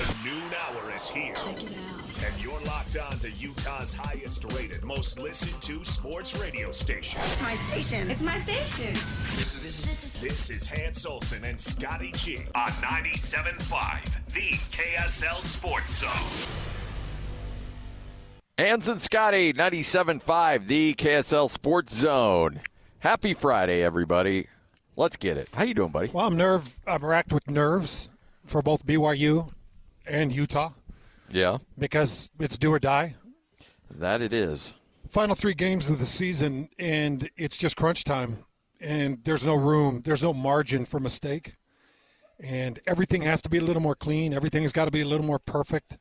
The noon hour is here. Check it out. And you're locked on to Utah's highest rated, most listened to sports radio station. It's my station. It's my station. This is Hans Olsen and Scotty G on 97.5, the KSL Sports Zone. Hans and Scotty, 97.5, the KSL Sports Zone. Happy Friday, everybody. Let's get it. How you doing, buddy? Well, I'm racked with nerves for both BYU and Utah. Yeah. Because it's do or die. That it is. Final 3 games of the season, and it's just crunch time. And there's no room, there's no margin for mistake. And everything has to be a little more clean. Everything's got to be a little more perfect.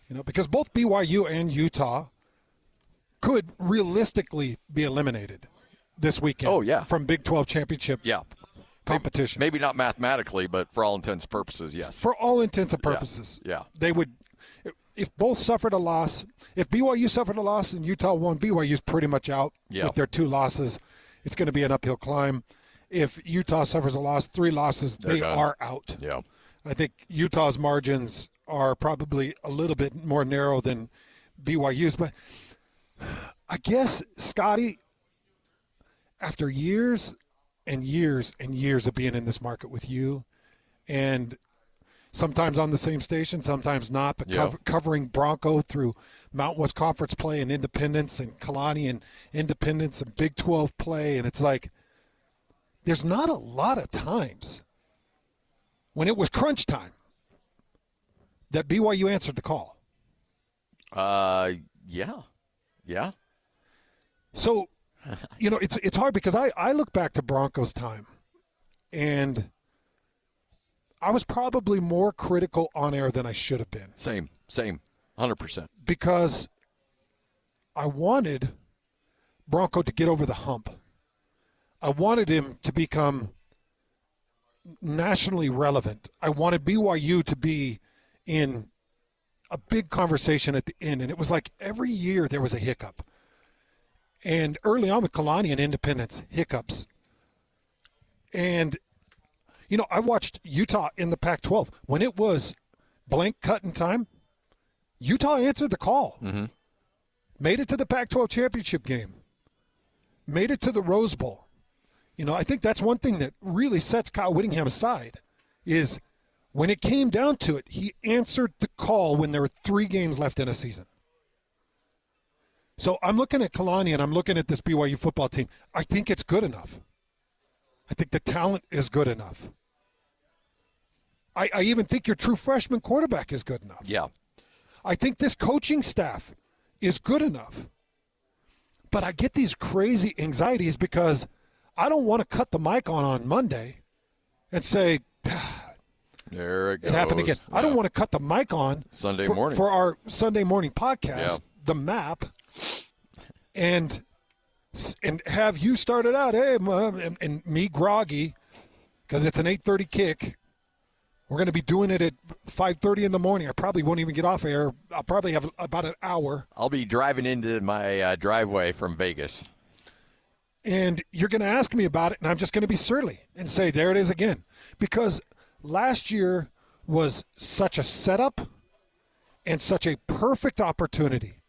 You know, because both BYU and Utah could realistically be eliminated this weekend. Oh, yeah. From Big 12 championship competition. Maybe not mathematically, but for all intents and purposes, yes. For all intents and purposes. Yeah. They would, if both suffered a loss, if BYU suffered a loss and Utah won, BYU's pretty much out with their 2 losses. It's going to be an uphill climb. If Utah suffers a loss, 3 losses, they are out. Yeah. I think Utah's margins are probably a little bit more narrow than BYU's. But I guess, Scotty, after years and years and years of being in this market with you, and sometimes on the same station, sometimes not, but covering Bronco through Mountain West Conference play and Independence and Kalani and Independence and Big 12 play, and it's like there's not a lot of times when it was crunch time that BYU answered the call. Yeah. So, you know, it's hard because I look back to Broncos time, and I was probably more critical on air than I should have been. Same, 100%. Because I wanted Bronco to get over the hump. I wanted him to become nationally relevant. I wanted BYU to be in a big conversation at the end, and it was like every year there was a hiccup. And early on with Kalani and Independence, hiccups. And, you know, I watched Utah in the Pac-12. When it was blank cutting time, Utah answered the call. Mm-hmm. Made it to the Pac-12 championship game. Made it to the Rose Bowl. You know, I think that's one thing that really sets Kyle Whittingham aside is when it came down to it, he answered the call when there were 3 games left in a season. So I'm looking at Kalani and I'm looking at this BYU football team. I think it's good enough. I think the talent is good enough. I even think your true freshman quarterback is good enough. Yeah. I think this coaching staff is good enough. But I get these crazy anxieties because I don't want to cut the mic on Monday and say, there it goes. It happened again. Yeah. I don't want to cut the mic on Sunday morning for our Sunday morning podcast, The Map, and have you started out, hey, and me groggy because it's an 8:30 kick. We're going to be doing it at 5:30 in the morning. I probably won't even get off air. I'll probably have about an hour. I'll be driving into my driveway from Vegas. And you're going to ask me about it, and I'm just going to be surly and say, there it is again. Because last year was such a setup and such a perfect opportunity.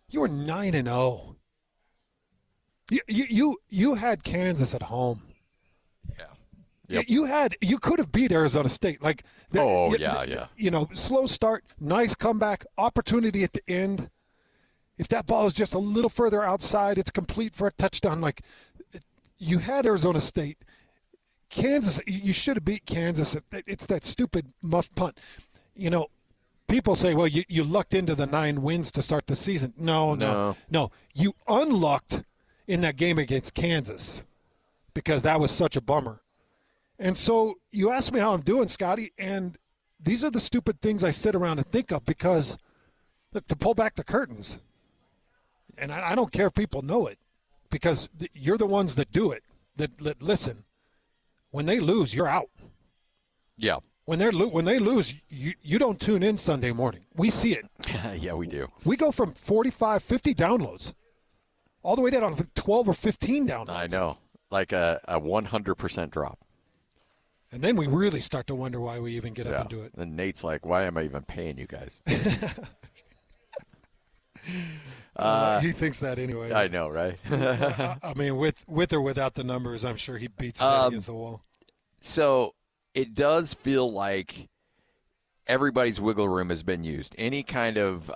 You were 9-0. You had Kansas at home. Yeah. Yep. You could have beat Arizona State. You know, slow start, nice comeback, opportunity at the end. If that ball is just a little further outside, it's complete for a touchdown. Like, you had Arizona State. Kansas, you should have beat Kansas. It's that stupid muff punt. You know, people say, well, you lucked into the 9 wins to start the season. No. You unlucked in that game against Kansas because that was such a bummer. And so you asked me how I'm doing, Scotty, and these are the stupid things I sit around and think of because, look, to pull back the curtains, and I don't care if people know it because you're the ones that do it, that listen. When they lose, you're out. Yeah. When they lose, you don't tune in Sunday morning. We see it. Yeah, we do. We go from 45, 50 downloads all the way down to 12 or 15 downloads. I know. Like a 100% drop. And then we really start to wonder why we even get up and do it. And Nate's like, why am I even paying you guys? He thinks that anyway. I know, right? I mean, with or without the numbers, I'm sure he beats his head against the wall. So it does feel like everybody's wiggle room has been used. Any kind of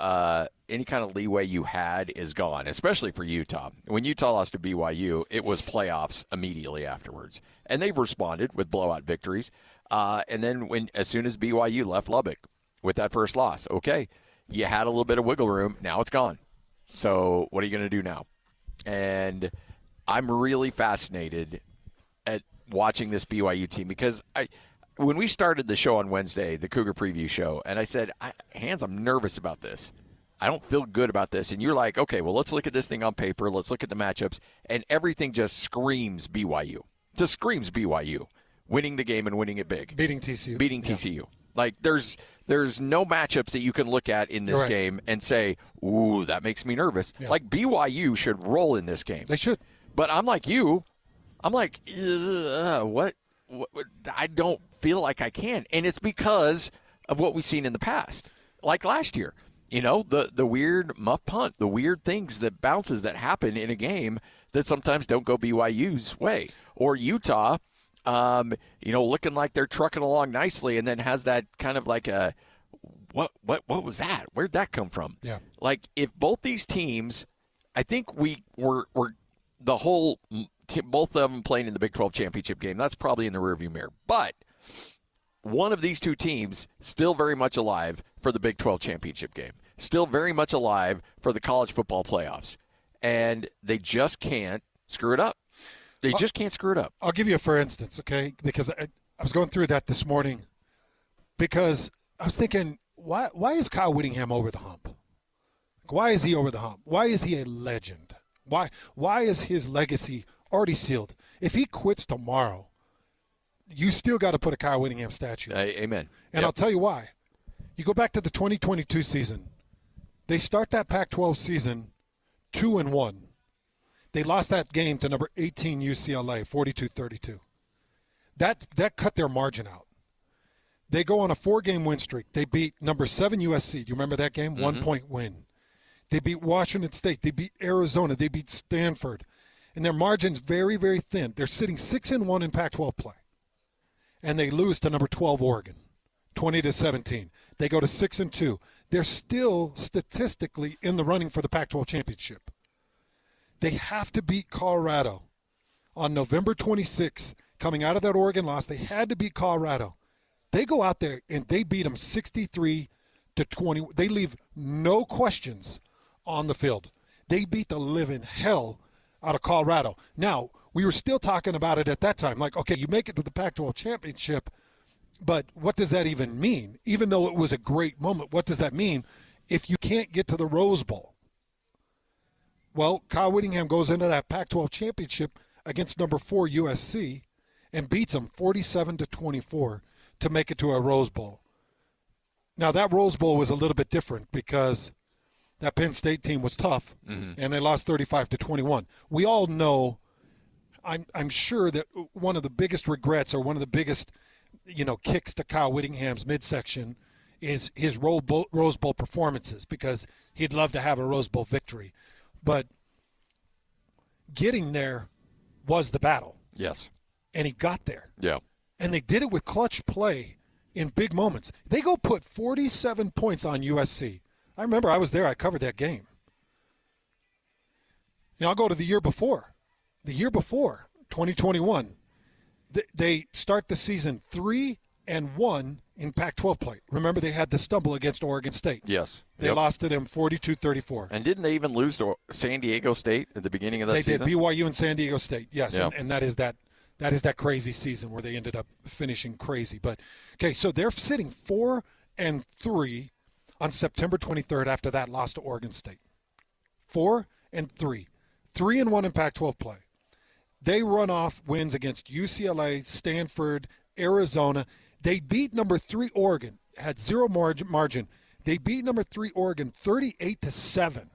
leeway you had is gone, especially for Utah. When Utah lost to BYU, it was playoffs immediately afterwards, and they've responded with blowout victories. And then as soon as BYU left Lubbock with that first loss, okay, you had a little bit of wiggle room. Now it's gone. So what are you going to do now? And I'm really fascinated at watching this BYU team because when we started the show on Wednesday, the Cougar Preview show, and I said, I'm nervous about this. I don't feel good about this. And you're like, okay, well, let's look at this thing on paper. Let's look at the matchups. And everything just screams BYU. Just screams BYU. Winning the game and winning it big. Beating TCU. TCU. Like, there's no matchups that you can look at in this game and say, ooh, that makes me nervous. Yeah. Like, BYU should roll in this game. They should. But I'm like you. I'm like, what? I don't feel like I can. And it's because of what we've seen in the past. Like last year. You know, the weird muff punt, the weird things, that bounces that happen in a game that sometimes don't go BYU's way. Or Utah, looking like they're trucking along nicely and then has that kind of like a, what was that? Where'd that come from? Yeah. Like, if both these teams, I think we were the whole, both of them playing in the Big 12 championship game, that's probably in the rearview mirror. But one of these two teams still very much alive for the Big 12 championship game, still very much alive for the college football playoffs, and they just can't screw it up. They just can't screw it up. I'll give you a for instance, okay, because I was going through that this morning because I was thinking, why is Kyle Whittingham over the hump? Why is he over the hump? Why is he a legend? Why is his legacy already sealed? If he quits tomorrow, you still got to put a Kyle Whittingham statue. Amen. And I'll tell you why. You go back to the 2022 season. They start that Pac-12 season 2-1. They lost that game to number 18 UCLA, 42-32. That cut their margin out. They go on a 4-game win streak. They beat number 7 USC. Do you remember that game? Mm-hmm. 1-point win. They beat Washington State. They beat Arizona. They beat Stanford. And their margin's very, very thin. They're sitting 6-1 in Pac-12 play. And they lose to number 12 Oregon, 20-17. They go to 6-2. They're still statistically in the running for the Pac-12 championship. They have to beat Colorado on November 26th. Coming out of that Oregon loss, they had to beat Colorado. They go out there and they beat them 63-20. They leave no questions on the field. They beat the living hell out of Colorado. Now, we were still talking about it at that time. Like, okay, you make it to the Pac-12 championship, but what does that even mean? Even though it was a great moment, what does that mean if you can't get to the Rose Bowl? Well, Kyle Whittingham goes into that Pac-12 championship against number 4 USC and beats them 47-24 to make it to a Rose Bowl. Now, that Rose Bowl was a little bit different because that Penn State team was tough, and they lost 35-21. We all know, I'm sure that one of the biggest regrets or one of the biggest, kicks to Kyle Whittingham's midsection is his Rose Bowl performances, because he'd love to have a Rose Bowl victory. But getting there was the battle. Yes. And he got there. Yeah. And they did it with clutch play in big moments. They go put 47 points on USC. I remember I was there. I covered that game. Now I'll go to the year before. The year before, 2021, they start the season 3-1 in Pac-12 play. Remember, they had the stumble against Oregon State. Yes. They lost to them 42-34. And didn't they even lose to San Diego State at the beginning of that season? They did. BYU and San Diego State, yes. Yep. And that is that crazy season where they ended up finishing crazy. But, okay, so they're sitting 4-3 on September 23rd after that loss to Oregon State. 4-3. 3-1 in Pac-12 play. They run off wins against UCLA, Stanford, Arizona. They beat number 3 Oregon, had 0 margin. They beat number 3 Oregon 38-7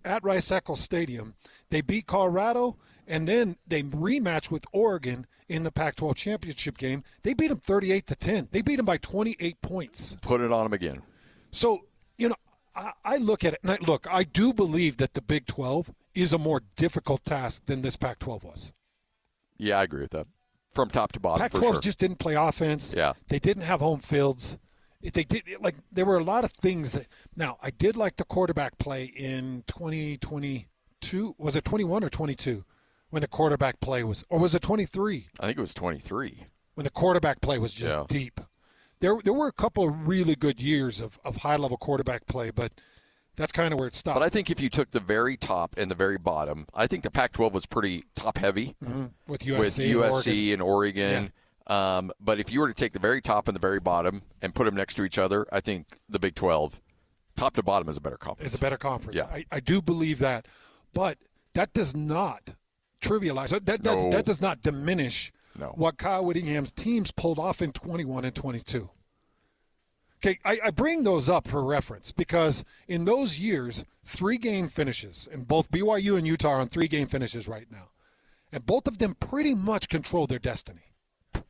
at Rice-Eccles Stadium. They beat Colorado And then they rematch with Oregon in the Pac-12 championship game. They beat them 38-10. They beat them by 28 points. Put it on them again. So, I look at it, and I do believe that the Big 12 is a more difficult task than this Pac-12 was. Yeah, I agree with that. From top to bottom, Pac-12 for sure. just didn't play offense. Yeah. They didn't have home fields. There were a lot of things that. Now, I did like the quarterback play in 2022. Was it 21 or 22 when the quarterback play was, or was it 23? I think it was 23. When the quarterback play was just deep. There were a couple of really good years of high-level quarterback play, but that's kind of where it stopped. But I think if you took the very top and the very bottom, I think the Pac-12 was pretty top-heavy with USC and Oregon. Yeah. But if you were to take the very top and the very bottom and put them next to each other, I think the Big 12, top to bottom, is a better conference. It's a better conference. Yeah. I do believe that. But that does not trivialize. That does not diminish what Kyle Whittingham's teams pulled off in 21 and 22. Okay, I bring those up for reference because in those years, 3-game finishes, and both BYU and Utah are on 3-game finishes right now. And both of them pretty much control their destiny.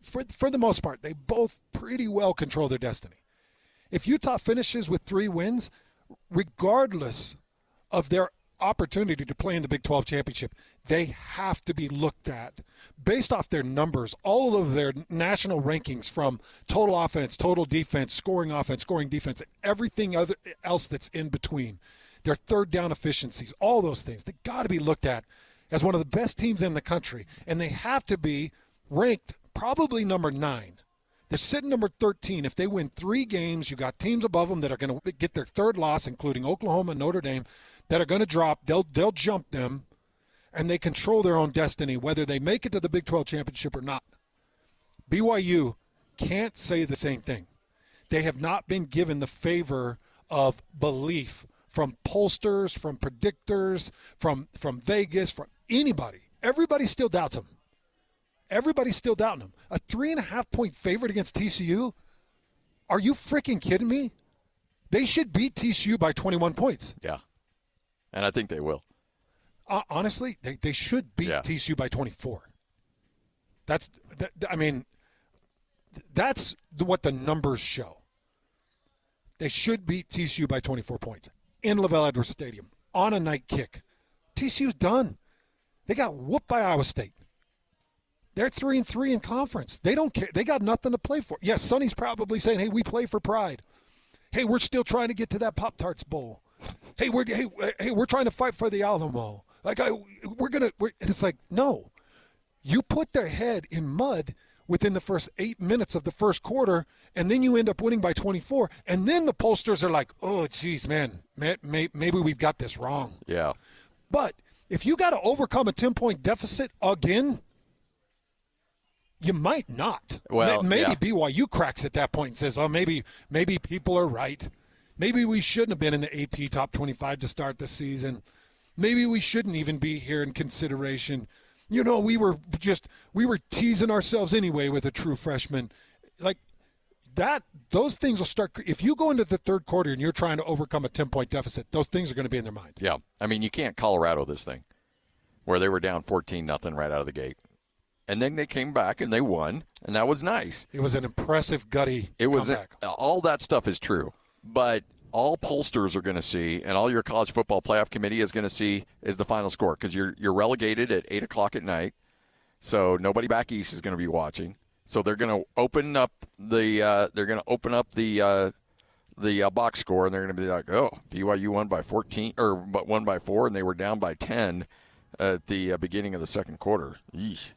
For the most part, they both pretty well control their destiny. If Utah finishes with 3 wins, regardless of their opportunity to play in the Big 12 championship, they have to be looked at based off their numbers, all of their national rankings from total offense, total defense, scoring offense, scoring defense, everything else that's in between, their third down efficiencies, all those things. They got to be looked at as one of the best teams in the country, and they have to be ranked probably number 9. They're sitting number 13. If they win 3 games, you got teams above them that are going to get their third loss, including Oklahoma and Notre Dame, that are going to drop. They'll jump them, and they control their own destiny, whether they make it to the Big 12 championship or not. BYU can't say the same thing. They have not been given the favor of belief from pollsters, from predictors, from Vegas, from anybody. Everybody still doubts them. Everybody's still doubting them. A 3.5-point favorite against TCU? Are you freaking kidding me? They should beat TCU by 21 points. Yeah. And I think they will. Honestly, they should beat TCU by 24. That's what the numbers show. They should beat TCU by 24 points in LaVell Edwards Stadium on a night kick. TCU's done. They got whooped by Iowa State. They're 3-3 in conference. They don't care. They got nothing to play for. Yes, Sonny's probably saying, "Hey, we play for pride. Hey, we're still trying to get to that Pop-Tarts Bowl. Hey, we're trying to fight for the Alamo. And it's like, no. You put their head in mud within the first 8 minutes of the first quarter, and then you end up winning by 24. And then the pollsters are like, oh, geez, man, maybe we've got this wrong. Yeah. But if you got to overcome a 10-point deficit again, you might not. Well, maybe BYU cracks at that point and says, well, maybe people are right. Maybe we shouldn't have been in the AP top 25 to start the season. Maybe we shouldn't even be here in consideration. We were teasing ourselves anyway with a true freshman. Like that, those things will start. If you go into the third quarter and you're trying to overcome a 10-point deficit, those things are going to be in their mind. Yeah. I mean, you can't Colorado this thing where they were down 14-0 right out of the gate. And then they came back and they won, and that was nice. It was an impressive, gutty comeback. All that stuff is true. But all pollsters are going to see, and all your college football playoff committee is going to see, is the final score, because you're relegated at 8 o'clock at night, so nobody back east is going to be watching. So they're going to open up the box score, and they're going to be like, oh, BYU won by 14 but won by 4, and they were down by 10 at the beginning of the second quarter. Yeesh.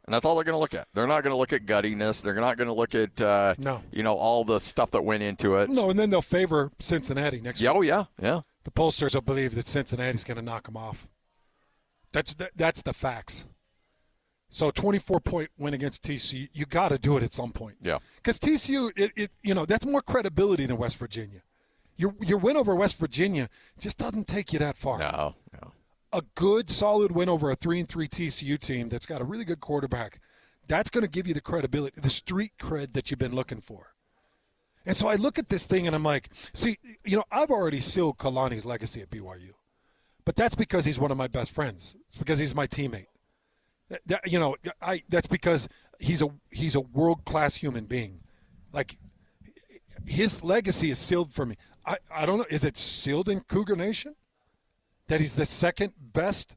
And that's all they're going to look at. They're not going to look at guttiness. They're not going to look at, all the stuff that went into it. No, and then they'll favor Cincinnati next week. Oh, yeah. The pollsters will believe that Cincinnati's going to knock them off. That's the facts. So 24-point win against TCU, you got to do it at some point. Yeah. Because TCU, that's more credibility than West Virginia. Your win over West Virginia just doesn't take you that far. No. A good, solid win over a 3-3 TCU team that's got a really good quarterback, that's going to give you the credibility, the street cred that you've been looking for. And so I look at this thing and I'm like, I've already sealed Kalani's legacy at BYU. But that's because he's one of my best friends. It's because he's my teammate. That's because he's a world-class human being. Like, his legacy is sealed for me. I don't know. Is it sealed in Cougar Nation that he's the second best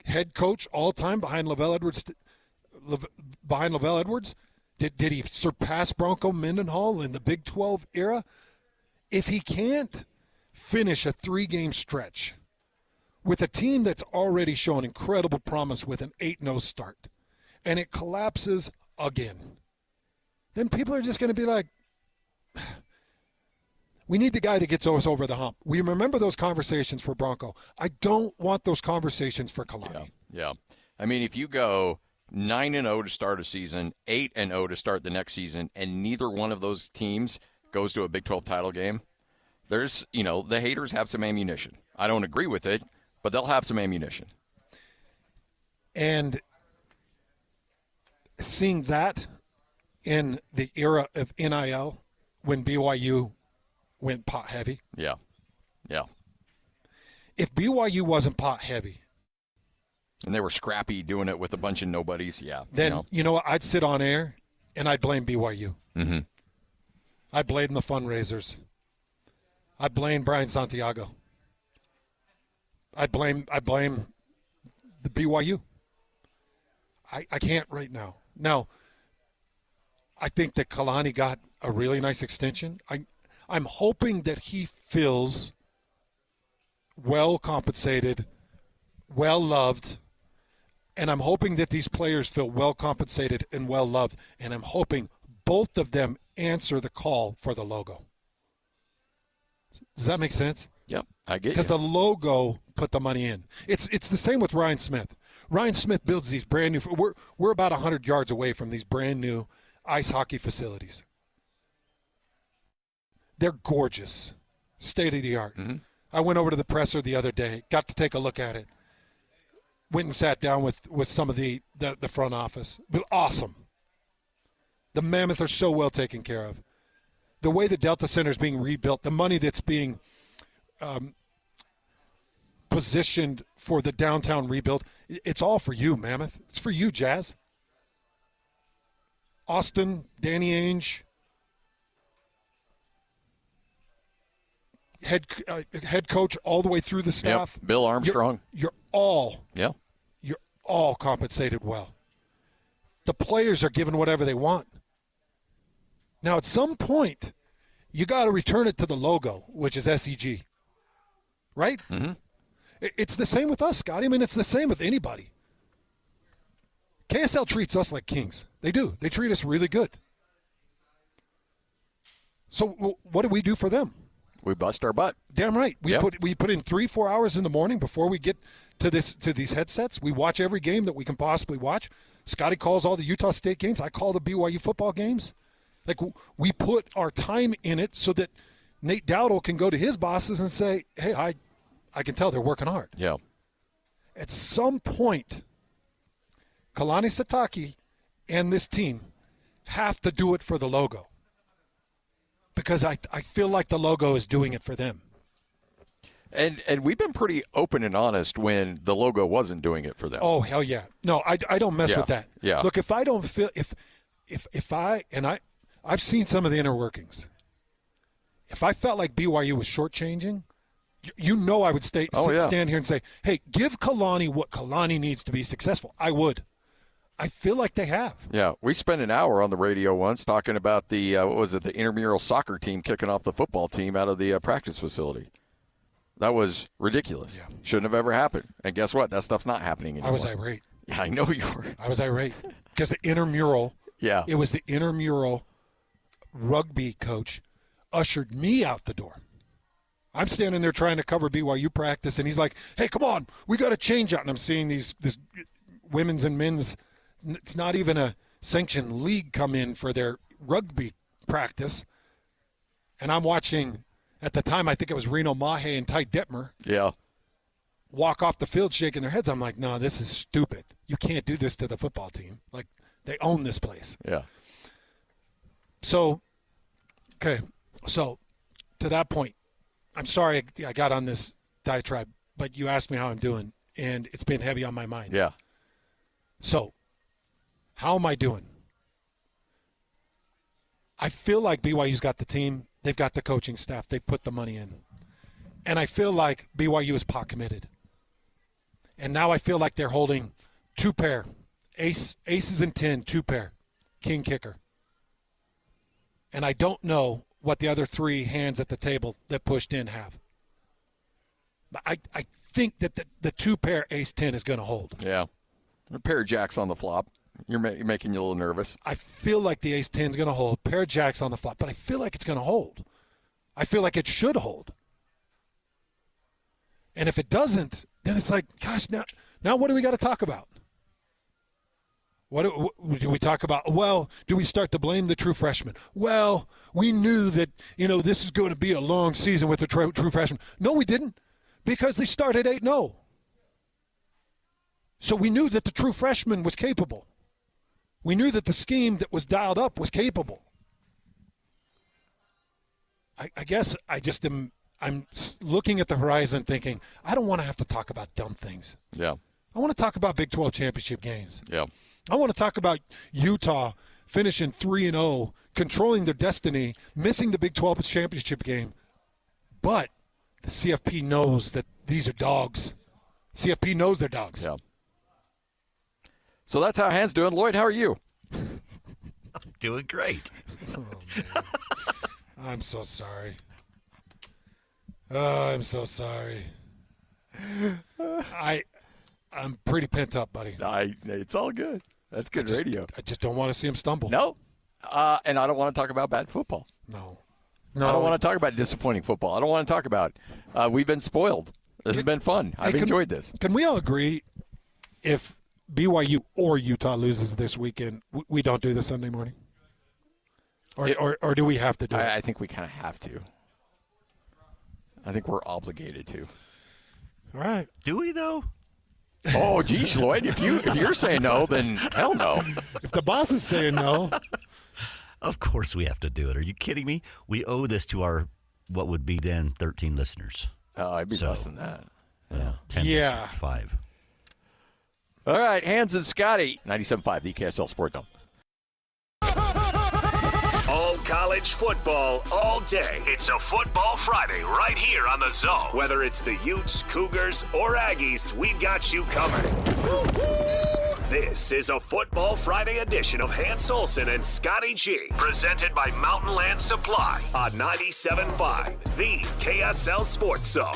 head coach all time behind LaVell Edwards? Did he surpass Bronco Mendenhall in the Big 12 era? If he can't finish a 3-game stretch with a team that's already shown incredible promise with an 8-0 start, and it collapses again, then people are just going to be like, we need the guy that gets us over the hump. We remember those conversations for Bronco. I don't want those conversations for Kalani. Yeah. I mean, if you go 9-0 to start a season, 8-0 to start the next season, and neither one of those teams goes to a Big 12 title game, there's, the haters have some ammunition. I don't agree with it, but they'll have some ammunition. And seeing that in the era of NIL, when BYU went pot heavy. Yeah. If BYU wasn't pot heavy, and they were scrappy doing it with a bunch of nobodies, then you know what? I'd sit on air and I'd blame BYU. Mm-hmm. I'd blame the fundraisers. I'd blame Brian Santiago. I'd blame the BYU. I can't right now. Now, I think that Kalani got a really nice extension. I'm hoping that he feels well compensated, well loved, and I'm hoping that these players feel well compensated and well loved, and I'm hoping both of them answer the call for the logo. Does that make sense? Yep, I get you. Because the logo put the money in. It's the same with Ryan Smith. Ryan Smith builds these brand new. We're about 100 yards away from these brand new ice hockey facilities. They're gorgeous, state of the art. Mm-hmm. I went over to the presser the other day, got to take a look at it. Went and sat down with some of the front office. But awesome. The Mammoth are so well taken care of. The way the Delta Center is being rebuilt, the money that's being positioned for the downtown rebuild, it's all for you, Mammoth. It's for you, Jazz. Austin, Danny Ainge, head coach all the way through the staff. Yep. Bill Armstrong. You're all Yeah. compensated well. The players are given whatever they want. Now, at some point, you got to return it to the logo, which is SEG. Right? Mm-hmm. It's the same with us, Scotty. I mean, it's the same with anybody. KSL treats us like kings. They do. They treat us really good. So what do we do for them? We bust our butt. Damn right. We put in 3-4 hours in the morning before we get to these headsets. We watch every game that we can possibly watch. Scotty calls all the Utah State games. I call the BYU football games. Like, we put our time in it so that Nate Dowdle can go to his bosses and say, hey, I can tell they're working hard. Yeah. At some point, Kalani Sitake and this team have to do it for the logo. Because I feel like the logo is doing it for them. And we've been pretty open and honest when the logo wasn't doing it for them. Oh, hell yeah. No, I don't mess with that. Yeah. Look, if I don't feel I've seen some of the inner workings. If I felt like BYU was shortchanging, I would stand here and say, hey, give Kalani what Kalani needs to be successful. I would. I feel like they have. Yeah, we spent an hour on the radio once talking about the the intramural soccer team kicking off the football team out of the practice facility. That was ridiculous. Yeah. Shouldn't have ever happened. And guess what? That stuff's not happening anymore. I was irate. Yeah, I know you were. I was irate because the intramural. Yeah. It was the intramural rugby coach ushered me out the door. I'm standing there trying to cover BYU practice, and he's like, hey, come on, we got to change out. And I'm seeing this women's and men's, it's not even a sanctioned league, come in for their rugby practice. And I'm watching, at the time, I think it was Reno Mahe and Ty Detmer. Yeah. Walk off the field shaking their heads. I'm like, no, this is stupid. You can't do this to the football team. Like, they own this place. Yeah. So, okay. So, to that point, I'm sorry I got on this diatribe, but you asked me how I'm doing, and it's been heavy on my mind. Yeah. So, how am I doing? I feel like BYU's got the team. They've got the coaching staff. They put the money in. And I feel like BYU is pot committed. And now I feel like they're holding two pair. Aces and 10, two pair. King kicker. And I don't know what the other three hands at the table that pushed in have. I think that the two pair ace-10 is going to hold. Yeah. A pair of jacks on the flop. You're making you a little nervous. I feel like the ace-10 is going to hold. Pair of jacks on the flop. But I feel like it's going to hold. I feel like it should hold. And if it doesn't, then it's like, gosh, now what do we got to talk about? What do we talk about? Well, do we start to blame the true freshman? Well, we knew that, this is going to be a long season with the true freshman. No, we didn't, because they started 8-0. So we knew that the true freshman was capable. We knew that the scheme that was dialed up was capable. I guess I'm looking at the horizon thinking, I don't want to have to talk about dumb things. Yeah. I want to talk about Big 12 championship games. Yeah. I want to talk about Utah finishing 3-0, controlling their destiny, missing the Big 12 championship game. But the CFP knows that these are dogs. CFP knows they're dogs. Yeah. So that's how Han's doing. Lloyd, how are you? I'm doing great. Oh, I'm so sorry. Oh, I'm so sorry. I'm pretty pent up, buddy. It's all good. That's good radio. I just don't want to see him stumble. No. And I don't want to talk about bad football. No. I don't want to talk about disappointing football. I don't want to talk about we've been spoiled. This has been fun. I've enjoyed this. Can we all agree if BYU or Utah loses this weekend, we don't do this Sunday morning? Or do we have to do it? I think we kind of have to. I think we're obligated to. All right. Do we, though? Oh, geez, Lloyd, if you're saying no, then hell no. If the boss is saying no. Of course we have to do it. Are you kidding me? We owe this to our, what would be then, 13 listeners. Oh, I'd be less than that. Yeah. 10 Yeah. 5. All right, Hans and Scotty, 97.5, the KSL Sports Zone. All college football all day. It's a Football Friday right here on the Zone. Whether it's the Utes, Cougars, or Aggies, we've got you covered. This is a Football Friday edition of Hans Olsen and Scotty G, presented by Mountain Land Supply on 97.5, the KSL Sports Zone.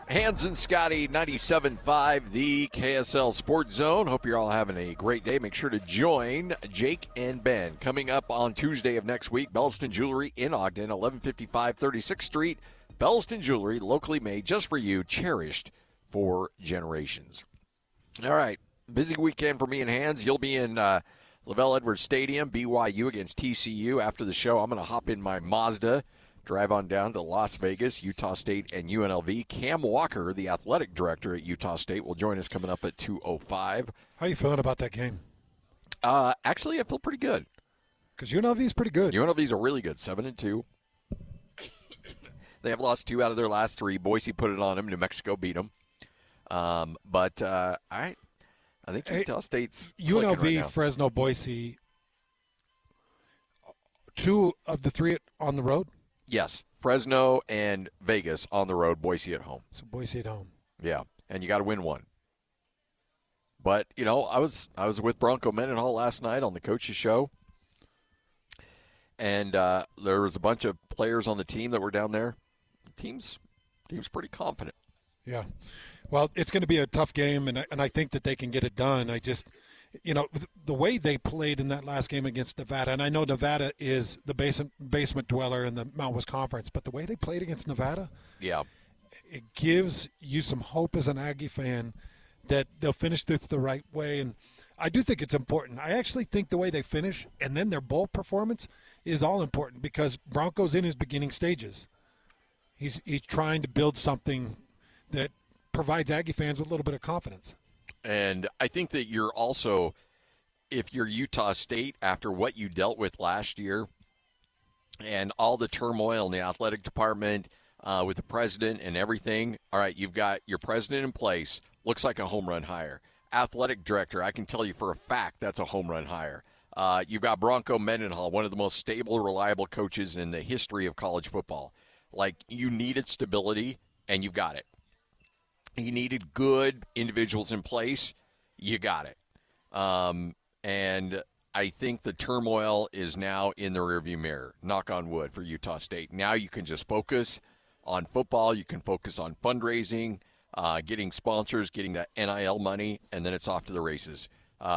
Hans and Scotty, 97.5, the KSL Sports Zone. Hope you're all having a great day. Make sure to join Jake and Ben. Coming up on Tuesday of next week, Belliston Jewelry in Ogden, 1155 36th Street. Belliston Jewelry, locally made just for you, cherished for generations. All right, busy weekend for me and Hans. You'll be in Lavelle Edwards Stadium, BYU against TCU. After the show, I'm going to hop in my Mazda, drive on down to Las Vegas, Utah State, and UNLV. Cam Walker, the athletic director at Utah State, will join us coming up at 2:05. How are you feeling about that game? Actually, I feel pretty good. Because UNLV is pretty good. UNLV's are really good, 7-2. They have lost 2 out of their last 3. Boise put it on them. New Mexico beat them. But I think Utah State's UNLV, right now. Fresno, Boise, 2 of the 3 on the road? Yes, Fresno and Vegas on the road, Boise at home. So Boise at home. Yeah, and you got to win one. But, I was with Bronco Mendenhall last night on the coach's show, and there was a bunch of players on the team that were down there. The team's pretty confident. Yeah. Well, it's going to be a tough game, and I think that they can get it done. I just – the way they played in that last game against Nevada, and I know Nevada is the basement dweller in the Mount West Conference, but the way they played against Nevada, yeah, it gives you some hope as an Aggie fan that they'll finish this the right way. And I do think it's important. I actually think the way they finish and then their bowl performance is all important because Bronco's in his beginning stages. He's trying to build something that provides Aggie fans with a little bit of confidence. And I think that you're also, if you're Utah State, after what you dealt with last year, and all the turmoil in the athletic department with the president and everything. All right, you've got your president in place. Looks like a home run hire. Athletic director, I can tell you for a fact that's a home run hire. You've got Bronco Mendenhall, one of the most stable, reliable coaches in the history of college football. Like, you needed stability, and you got it. You needed good individuals in place. You got it. And I think the turmoil is now in the rearview mirror. Knock on wood for Utah State. Now you can just focus on football. You can focus on fundraising, getting sponsors, getting that NIL money, and then it's off to the races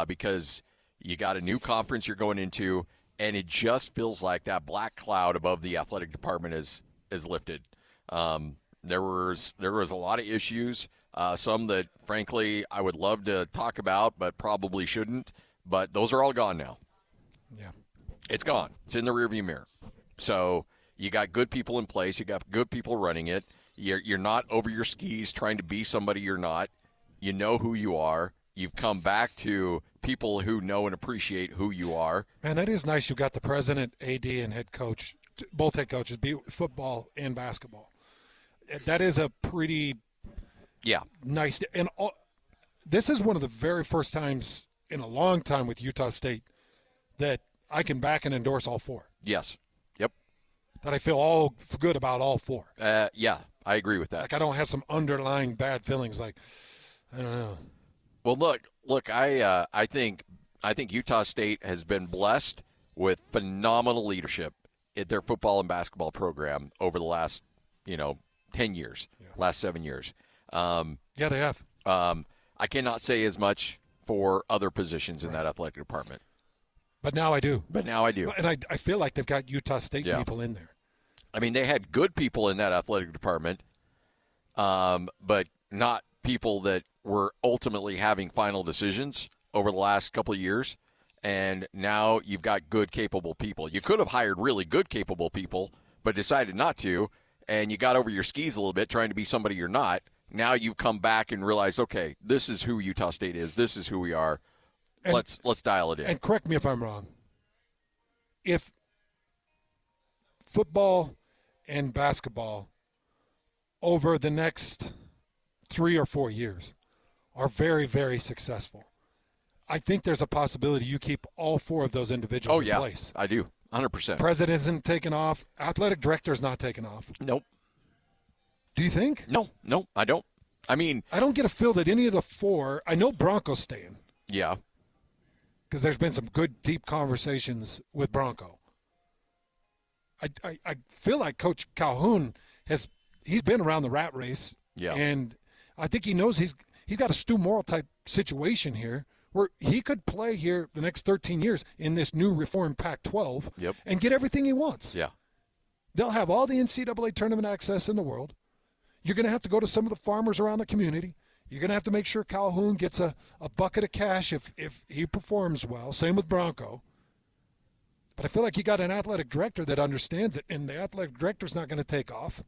because you got a new conference you're going into, and it just feels like that black cloud above the athletic department is lifted. There was a lot of issues, some that, frankly, I would love to talk about but probably shouldn't, but those are all gone now. Yeah. It's gone. It's in the rearview mirror. So you got good people in place. You got good people running it. You're not over your skis trying to be somebody you're not. You know who you are. You've come back to people who know and appreciate who you are. Man, that is nice. You got the president, AD, and head coach, both head coaches, football and basketball. That is a pretty nice. And this is one of the very first times in a long time with Utah State that I can back and endorse all four. Yes. Yep. That I feel all good about all four. Yeah, I agree with that. Like, I don't have some underlying bad feelings. Like, I don't know. Well, look. I think Utah State has been blessed with phenomenal leadership at their football and basketball program over the last, 10 years, last 7 years. Yeah, they have. I cannot say as much for other positions in that athletic department. But now I do. And I feel like they've got Utah State people in there. I mean, they had good people in that athletic department, but not people that were ultimately having final decisions over the last couple of years. And now you've got good, capable people. You could have hired really good, capable people, but decided not to, and you got over your skis a little bit trying to be somebody you're not. Now you've come back and realized, okay, this is who Utah State is. This is who we are. And let's dial it in. And correct me if I'm wrong. If football and basketball over the next 3 or 4 years are very, very successful, I think there's a possibility you keep all four of those individuals in place. I do. 100%. President isn't taking off. Athletic director is not taking off. Nope. Do you think? No, I don't. I mean, I don't get a feel that any of the four. I know Bronco's staying. Yeah. Because there's been some good, deep conversations with Bronco. I feel like Coach Calhoun he's been around the rat race. Yeah. And I think he knows he's got a Stu Morrill type situation here where he could play here the next 13 years in this new reformed Pac-12 and get everything he wants. Yeah. They'll have all the NCAA tournament access in the world. You're going to have to go to some of the farmers around the community. You're going to have to make sure Calhoun gets a bucket of cash if he performs well. Same with Bronco. But I feel like you got an athletic director that understands it, and the athletic director's not going to take off.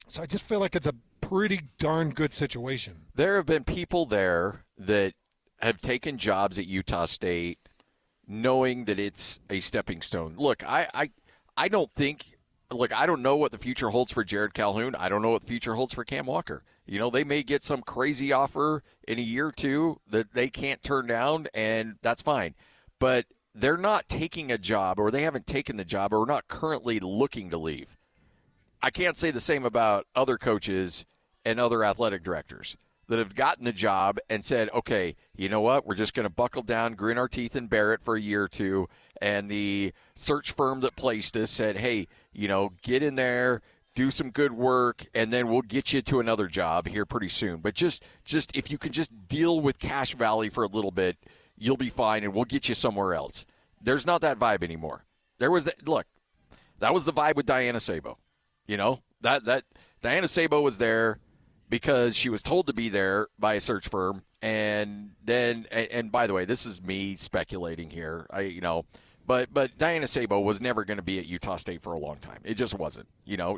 So I just feel like it's a pretty darn good situation. There have been people there that have taken jobs at Utah State knowing that it's a stepping stone. Look, I don't think – look, I don't know what the future holds for Jared Calhoun. I don't know what the future holds for Cam Walker. They may get some crazy offer in a year or two that they can't turn down, and that's fine. But they're not taking a job, or they haven't taken the job, or not currently looking to leave. I can't say the same about other coaches and other athletic directors that have gotten the job and said, okay, you know what, we're just going to buckle down, grin our teeth, and bear it for a year or two. And the search firm that placed us said, hey, get in there, do some good work, and then we'll get you to another job here pretty soon. But just if you can just deal with Cache Valley for a little bit, you'll be fine, and we'll get you somewhere else. There's not that vibe anymore. That was the vibe with Diana Sabo. That Diana Sabo was there because she was told to be there by a search firm, and by the way, this is me speculating here. But Diana Sabo was never going to be at Utah State for a long time. It just wasn't.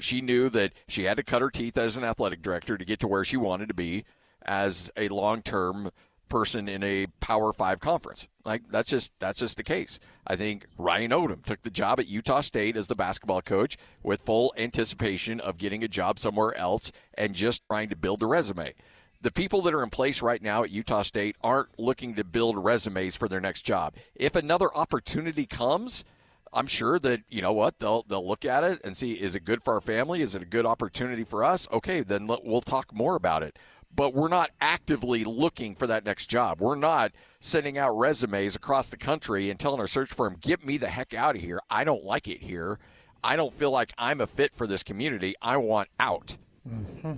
She knew that she had to cut her teeth as an athletic director to get to where she wanted to be as a long-term person in a Power 5 conference. Like, that's just the case. I think Ryan Odom took the job at Utah State as the basketball coach with full anticipation of getting a job somewhere else and just trying to build a resume. The people that are in place right now at Utah State aren't looking to build resumes for their next job. If another opportunity comes, I'm sure that, you know what, they'll look at it and see, is it good for our family? Is it a good opportunity for us? Okay, then we'll talk more about it. But we're not actively looking for that next job. We're not sending out resumes across the country and telling our search firm, get me the heck out of here. I don't like it here. I don't feel like I'm a fit for this community. I want out. Mm-hmm.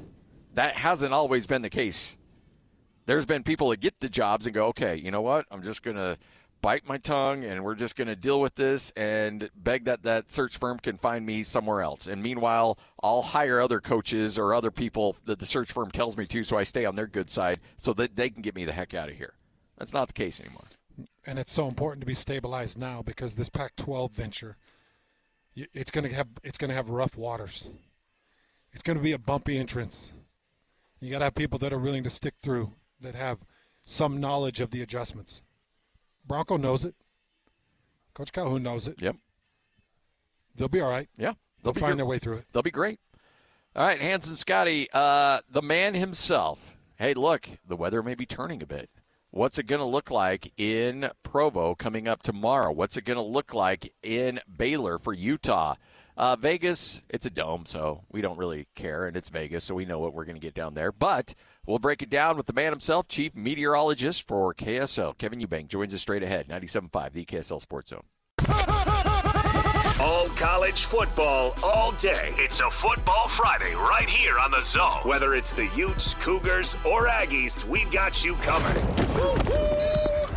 That hasn't always been the case. There's been people that get the jobs and go, okay, you know what? I'm just going to bite my tongue and we're just going to deal with this and beg that search firm can find me somewhere else. And meanwhile, I'll hire other coaches or other people that the search firm tells me to, so I stay on their good side so that they can get me the heck out of here. That's not the case anymore. And it's so important to be stabilized now because this Pac-12 venture, it's going to have rough waters. It's going to be a bumpy entrance. You got to have people that are willing to stick through, that have some knowledge of the adjustments. Bronco knows it. Coach Calhoun knows it. Yep. They'll be all right. Yeah. They'll find their way through it. They'll be great. All right, Hans and Scotty, the man himself. Hey, look, the weather may be turning a bit. What's it going to look like in Provo coming up tomorrow? What's it going to look like in Baylor for Utah? Vegas, it's a dome, so we don't really care, and it's Vegas, so we know what we're going to get down there. But we'll break it down with the man himself, Chief Meteorologist for KSL. Kevin Eubank joins us straight ahead, 97.5, the KSL Sports Zone. All college football, all day. It's a Football Friday right here on the Zone. Whether it's the Utes, Cougars, or Aggies, we've got you covered.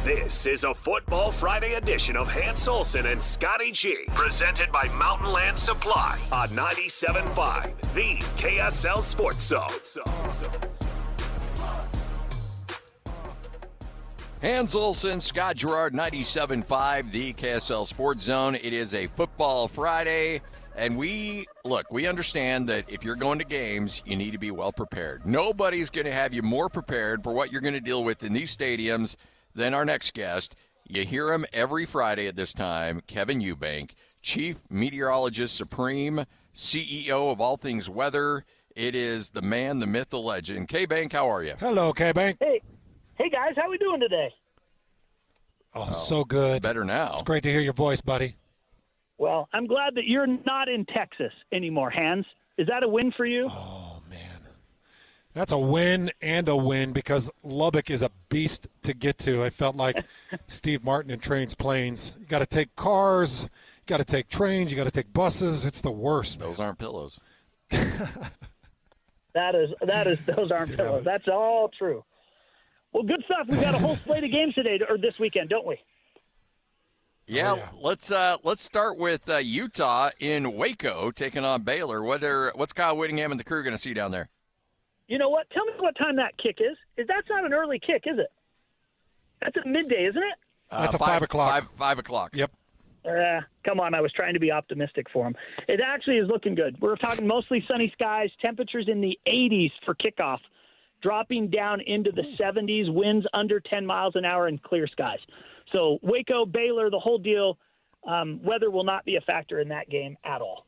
This is a Football Friday edition of Hans Olsen and Scotty G, presented by Mountain Land Supply on 97.5, the KSL Sports Zone. Hans Olsen, Scott Gerard, 97.5, the KSL Sports Zone. It is a Football Friday, and we understand that if you're going to games, you need to be well prepared. Nobody's going to have you more prepared for what you're going to deal with in these stadiums than our next guest. You hear him every Friday at this time, Kevin Eubank, Chief Meteorologist Supreme, CEO of all things weather. It is the man, the myth, the legend. K-Bank, how are you? Hello, K-Bank. Hey guys, how we doing today? Oh, so good. Better now. It's great to hear your voice, buddy. Well, I'm glad that you're not in Texas anymore, Hans. Is that a win for you? Oh, man. That's a win and a win because Lubbock is a beast to get to. I felt like Steve Martin in Trains Planes. You got to take cars, you got to take trains, you got to take buses. It's the worst. Those aren't pillows. Those aren't pillows. That's all true. Well, good stuff. We've got a whole slate of games today or this weekend, don't we? Yeah, let's start with Utah in Waco taking on Baylor. What's Kyle Whittingham and the crew going to see down there? You know what? Tell me what time that kick is. That's not an early kick, is it? That's at midday, isn't it? That's a 5 o'clock. 5 o'clock. Yep. Come on, I was trying to be optimistic for him. It actually is looking good. We're talking mostly sunny skies, temperatures in the 80s for kickoff, dropping down into the 70s, winds under 10 miles an hour, and clear skies. So Waco, Baylor, the whole deal, weather will not be a factor in that game at all.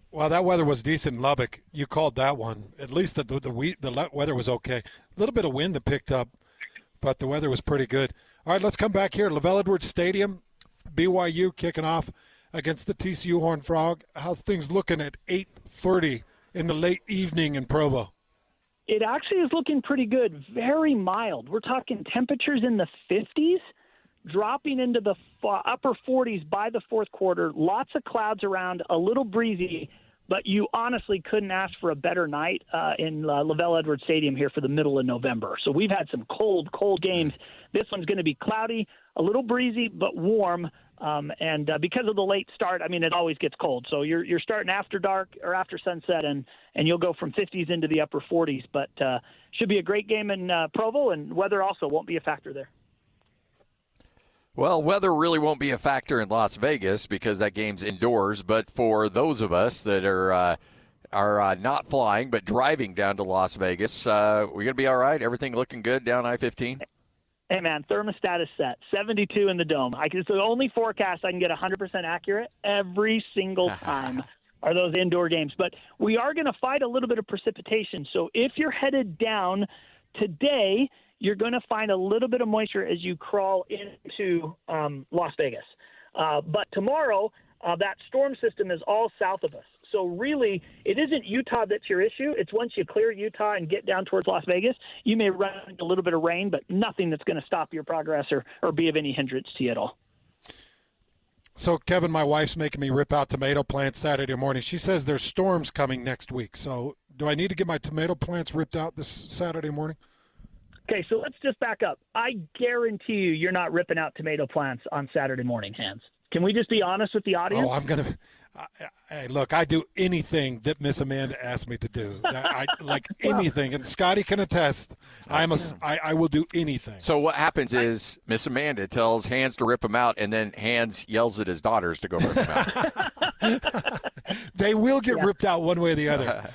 Well, that weather was decent in Lubbock. You called that one. At least the weather was okay. A little bit of wind that picked up, but the weather was pretty good. All right, let's come back here. LaVell Edwards Stadium, BYU kicking off against the TCU Horned Frog. How's things looking at 8:30 in the late evening in Provo? It actually is looking pretty good. Very mild. We're talking temperatures in the 50s, dropping into the upper 40s by the fourth quarter. Lots of clouds around, a little breezy, but you honestly couldn't ask for a better night in LaVell Edwards Stadium here for the middle of November. So we've had some cold games. This one's going to be cloudy, a little breezy, but warm. And because of the late start, I mean, it always gets cold. So you're starting after dark or after sunset, and you'll go from 50s into the upper 40s. But should be a great game in Provo, and weather also won't be a factor there. Well, weather really won't be a factor in Las Vegas because that game's indoors. But for those of us that are are not flying but driving down to Las Vegas. We're going to be all right? Everything looking good down I-15? Hey, man, thermostat is set. 72 in the dome. It's the only forecast I can get 100% accurate every single time are those indoor games. But we are going to fight a little bit of precipitation. So if you're headed down today, you're going to find a little bit of moisture as you crawl into Las Vegas. But tomorrow, that storm system is all south of us. So really, it isn't Utah that's your issue. It's once you clear Utah and get down towards Las Vegas, you may run into a little bit of rain, but nothing that's going to stop your progress or be of any hindrance to you at all. So, Kevin, my wife's making me rip out tomato plants Saturday morning. She says there's storms coming next week. So do I need to get my tomato plants ripped out this Saturday morning? Okay, so let's just back up. I guarantee you're not ripping out tomato plants on Saturday morning, Hans. Can we just be honest with the audience? Oh, I'm going to hey, look, I do anything that Miss Amanda asks me to do. I like anything, and Scotty can attest. I will do anything. So what happens is Miss Amanda tells Hans to rip him out, and then Hans yells at his daughters to go rip him out. They will get ripped out one way or the other.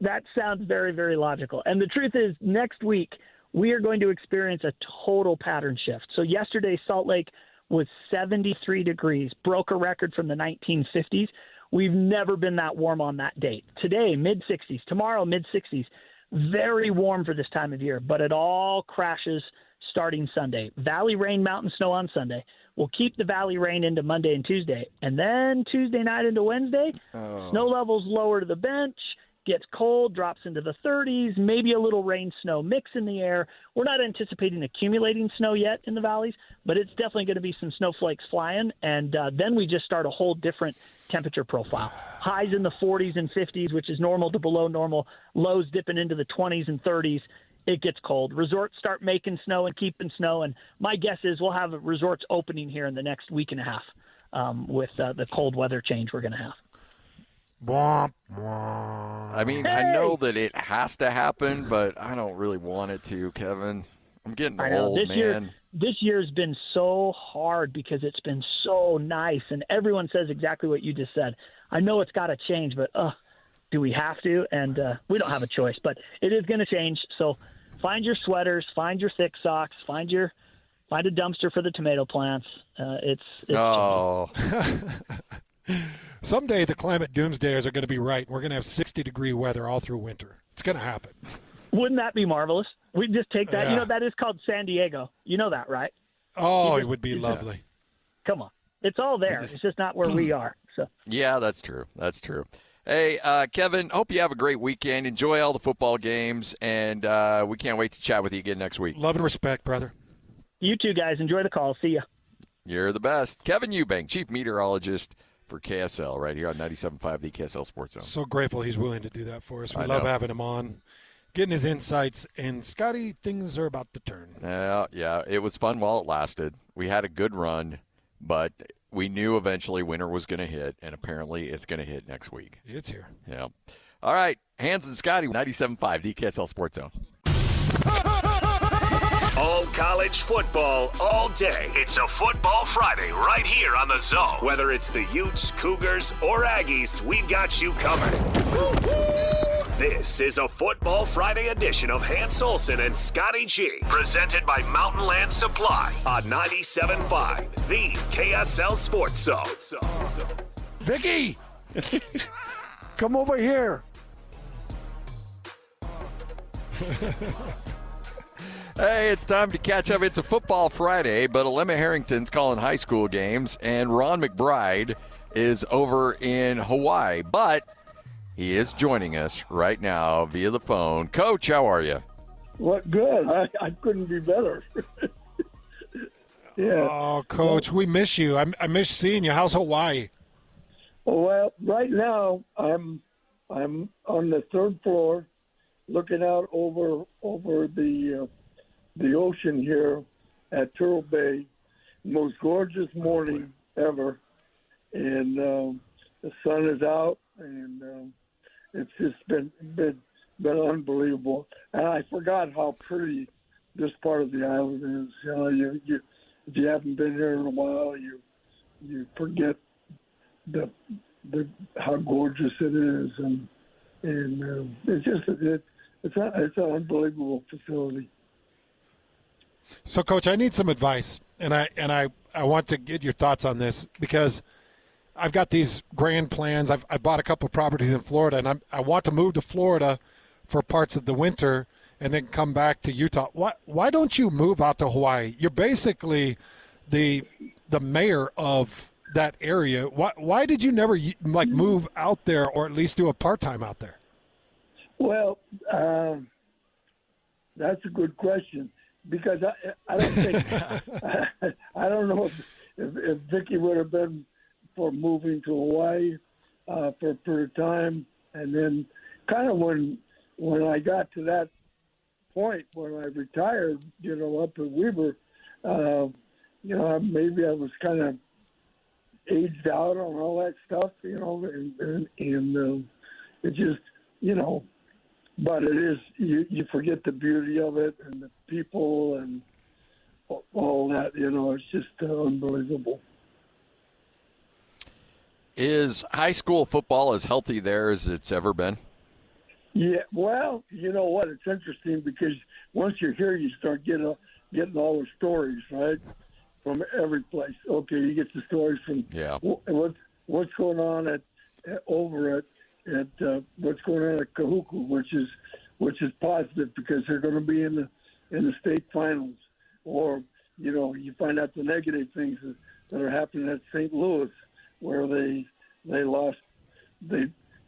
That sounds very, very logical. And the truth is, next week, we are going to experience a total pattern shift. So yesterday, Salt Lake was 73 degrees, broke a record from the 1950s. We've never been that warm on that date. Today, mid-60s. Tomorrow, mid-60s. Very warm for this time of year, but it all crashes starting Sunday. Valley rain, mountain snow on Sunday. We'll keep the valley rain into Monday and Tuesday. And then Tuesday night into Wednesday, snow levels lower to the bench, gets cold, drops into the 30s, maybe a little rain-snow mix in the air. We're not anticipating accumulating snow yet in the valleys, but it's definitely going to be some snowflakes flying, and then we just start a whole different temperature profile. Highs in the 40s and 50s, which is normal to below normal, lows dipping into the 20s and 30s. It gets cold. Resorts start making snow and keeping snow, and my guess is we'll have resorts opening here in the next week and a half with the cold weather change we're going to have. I mean, I know that it has to happen, but I don't really want it to, Kevin. I'm getting old, man. This year's been so hard because it's been so nice, and everyone says exactly what you just said. I know it's got to change, but do we have to? And we don't have a choice, but it is going to change. So find your sweaters, find your thick socks, find a dumpster for the tomato plants. It's Someday the climate doomsdayers are going to be right. We're going to have 60-degree weather all through winter. It's going to happen. Wouldn't that be marvelous? We just take that. Yeah. That is called San Diego. You know that, right? Oh, it would be lovely. Come on. It's all there. It's just not where we are. So. Yeah, that's true. That's true. Hey, Kevin, hope you have a great weekend. Enjoy all the football games, and we can't wait to chat with you again next week. Love and respect, brother. You too, guys. Enjoy the call. See ya. You're the best. Kevin Eubank, Chief Meteorologist for KSL right here on 97.5, the KSL Sports Zone. So grateful he's willing to do that for us. We love having him on, getting his insights. And, Scotty, things are about to turn. Yeah, it was fun while it lasted. We had a good run, but we knew eventually winter was going to hit, and apparently it's going to hit next week. It's here. Yeah. All right, Hans and Scotty, 97.5, the KSL Sports Zone. All college football, all day. It's a Football Friday right here on the Zone. Whether it's the Utes, Cougars, or Aggies, we've got you covered. This is a Football Friday edition of Hans Olsen and Scotty G, presented by Mountain Land Supply on 97.5, the KSL Sports Zone. Vicky, come over here. Hey, it's time to catch up. It's a Football Friday, but Alema Harrington's calling high school games, and Ron McBride is over in Hawaii. But he is joining us right now via the phone. Coach, how are you? What good? I couldn't be better. Yeah. Oh, Coach, we miss you. I miss seeing you. How's Hawaii? Well, right now I'm on the third floor, looking out over the ocean here at Turtle Bay. Most gorgeous morning ever, and the sun is out, and it's just been unbelievable. And I forgot how pretty this part of the island is. You know, you if you haven't been here in a while, you forget the how gorgeous it is, and and it's an unbelievable facility. So, Coach, I need some advice, and I want to get your thoughts on this because I've got these grand plans. I bought a couple of properties in Florida, and I want to move to Florida for parts of the winter and then come back to Utah. Why don't you move out to Hawaii? You're basically the mayor of that area. Why did you never move out there or at least do a part-time out there? Well, that's a good question because I don't think I don't know if Vicky would have been for moving to Hawaii for a period of time, and then kind of when I got to that point when I retired, up at Weber, maybe I was kind of aged out on all that stuff, and it just, but it is, you forget the beauty of it and the people and all that, it's just unbelievable. Is high school football as healthy there as it's ever been? Yeah, well, you know what? It's interesting because once you're here, you start getting all the stories, right, from every place. Okay, you get the stories from what's going on over at what's going on at Kahuku, which is positive because they're going to be in the state finals, or you find out the negative things that are happening at St. Louis, where they lost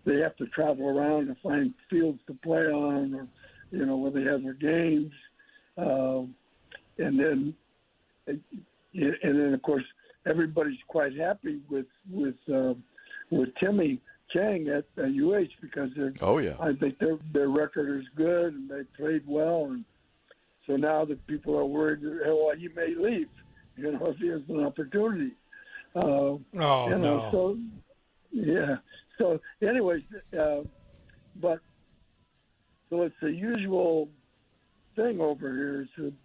they have to travel around to find fields to play on, or where they have their games, and then of course everybody's quite happy with Timmy Chang at UH because I think their record is good and they played well, and so now that people are worried that he may leave, if he has an opportunity. No. So yeah. So, anyways, but so it's the usual thing over here. It's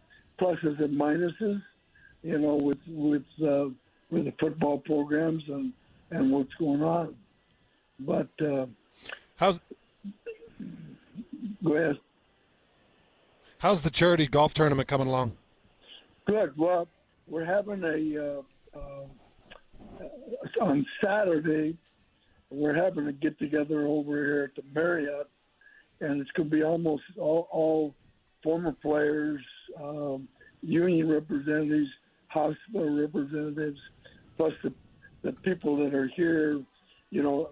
pluses and minuses, with the football programs and what's going on. But go ahead. How's the charity golf tournament coming along? Good. Well, we're having on Saturday. We're having a get-together over here at the Marriott, and it's going to be almost all former players, union representatives, hospital representatives, plus the people that are here. So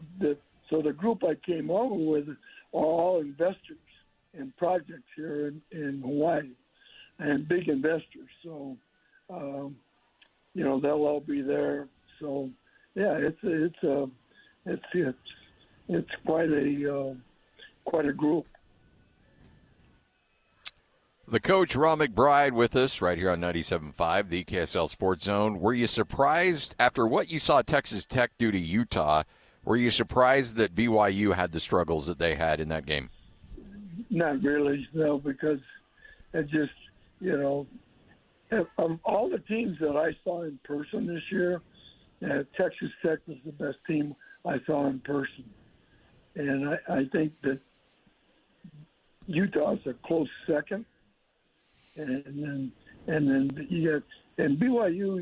the group I came over with are all investors in projects here in Hawaii, and big investors. So, they'll all be there. So, yeah, it's quite a group. The coach, Ron McBride, with us right here on 97.5, the KSL Sports Zone. Were you surprised after what you saw Texas Tech do to Utah? Were you surprised that BYU had the struggles that they had in that game? Not really, no, because it just, of all the teams that I saw in person this year, Texas Tech was the best team I saw in person. And I think that Utah's a close second. And then you got, and BYU,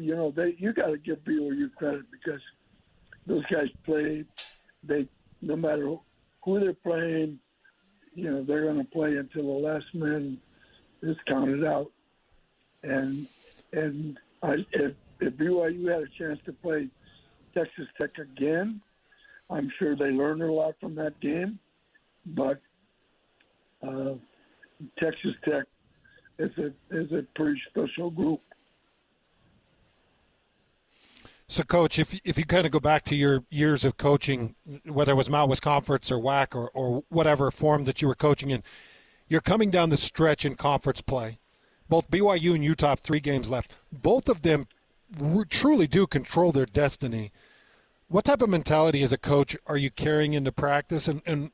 you got to give BYU credit because those guys play, no matter who they're playing, they're going to play until the last man is counted out. And if BYU had a chance to play Texas Tech again, I'm sure they learned a lot from that game. But Texas Tech is a pretty special group. So, Coach, if you kind of go back to your years of coaching, whether it was Mount West Conference or WAC or whatever form that you were coaching in, you're coming down the stretch in conference play. Both BYU and Utah have 3 games left. Both of them truly do control their destiny. What type of mentality as a coach are you carrying into practice, and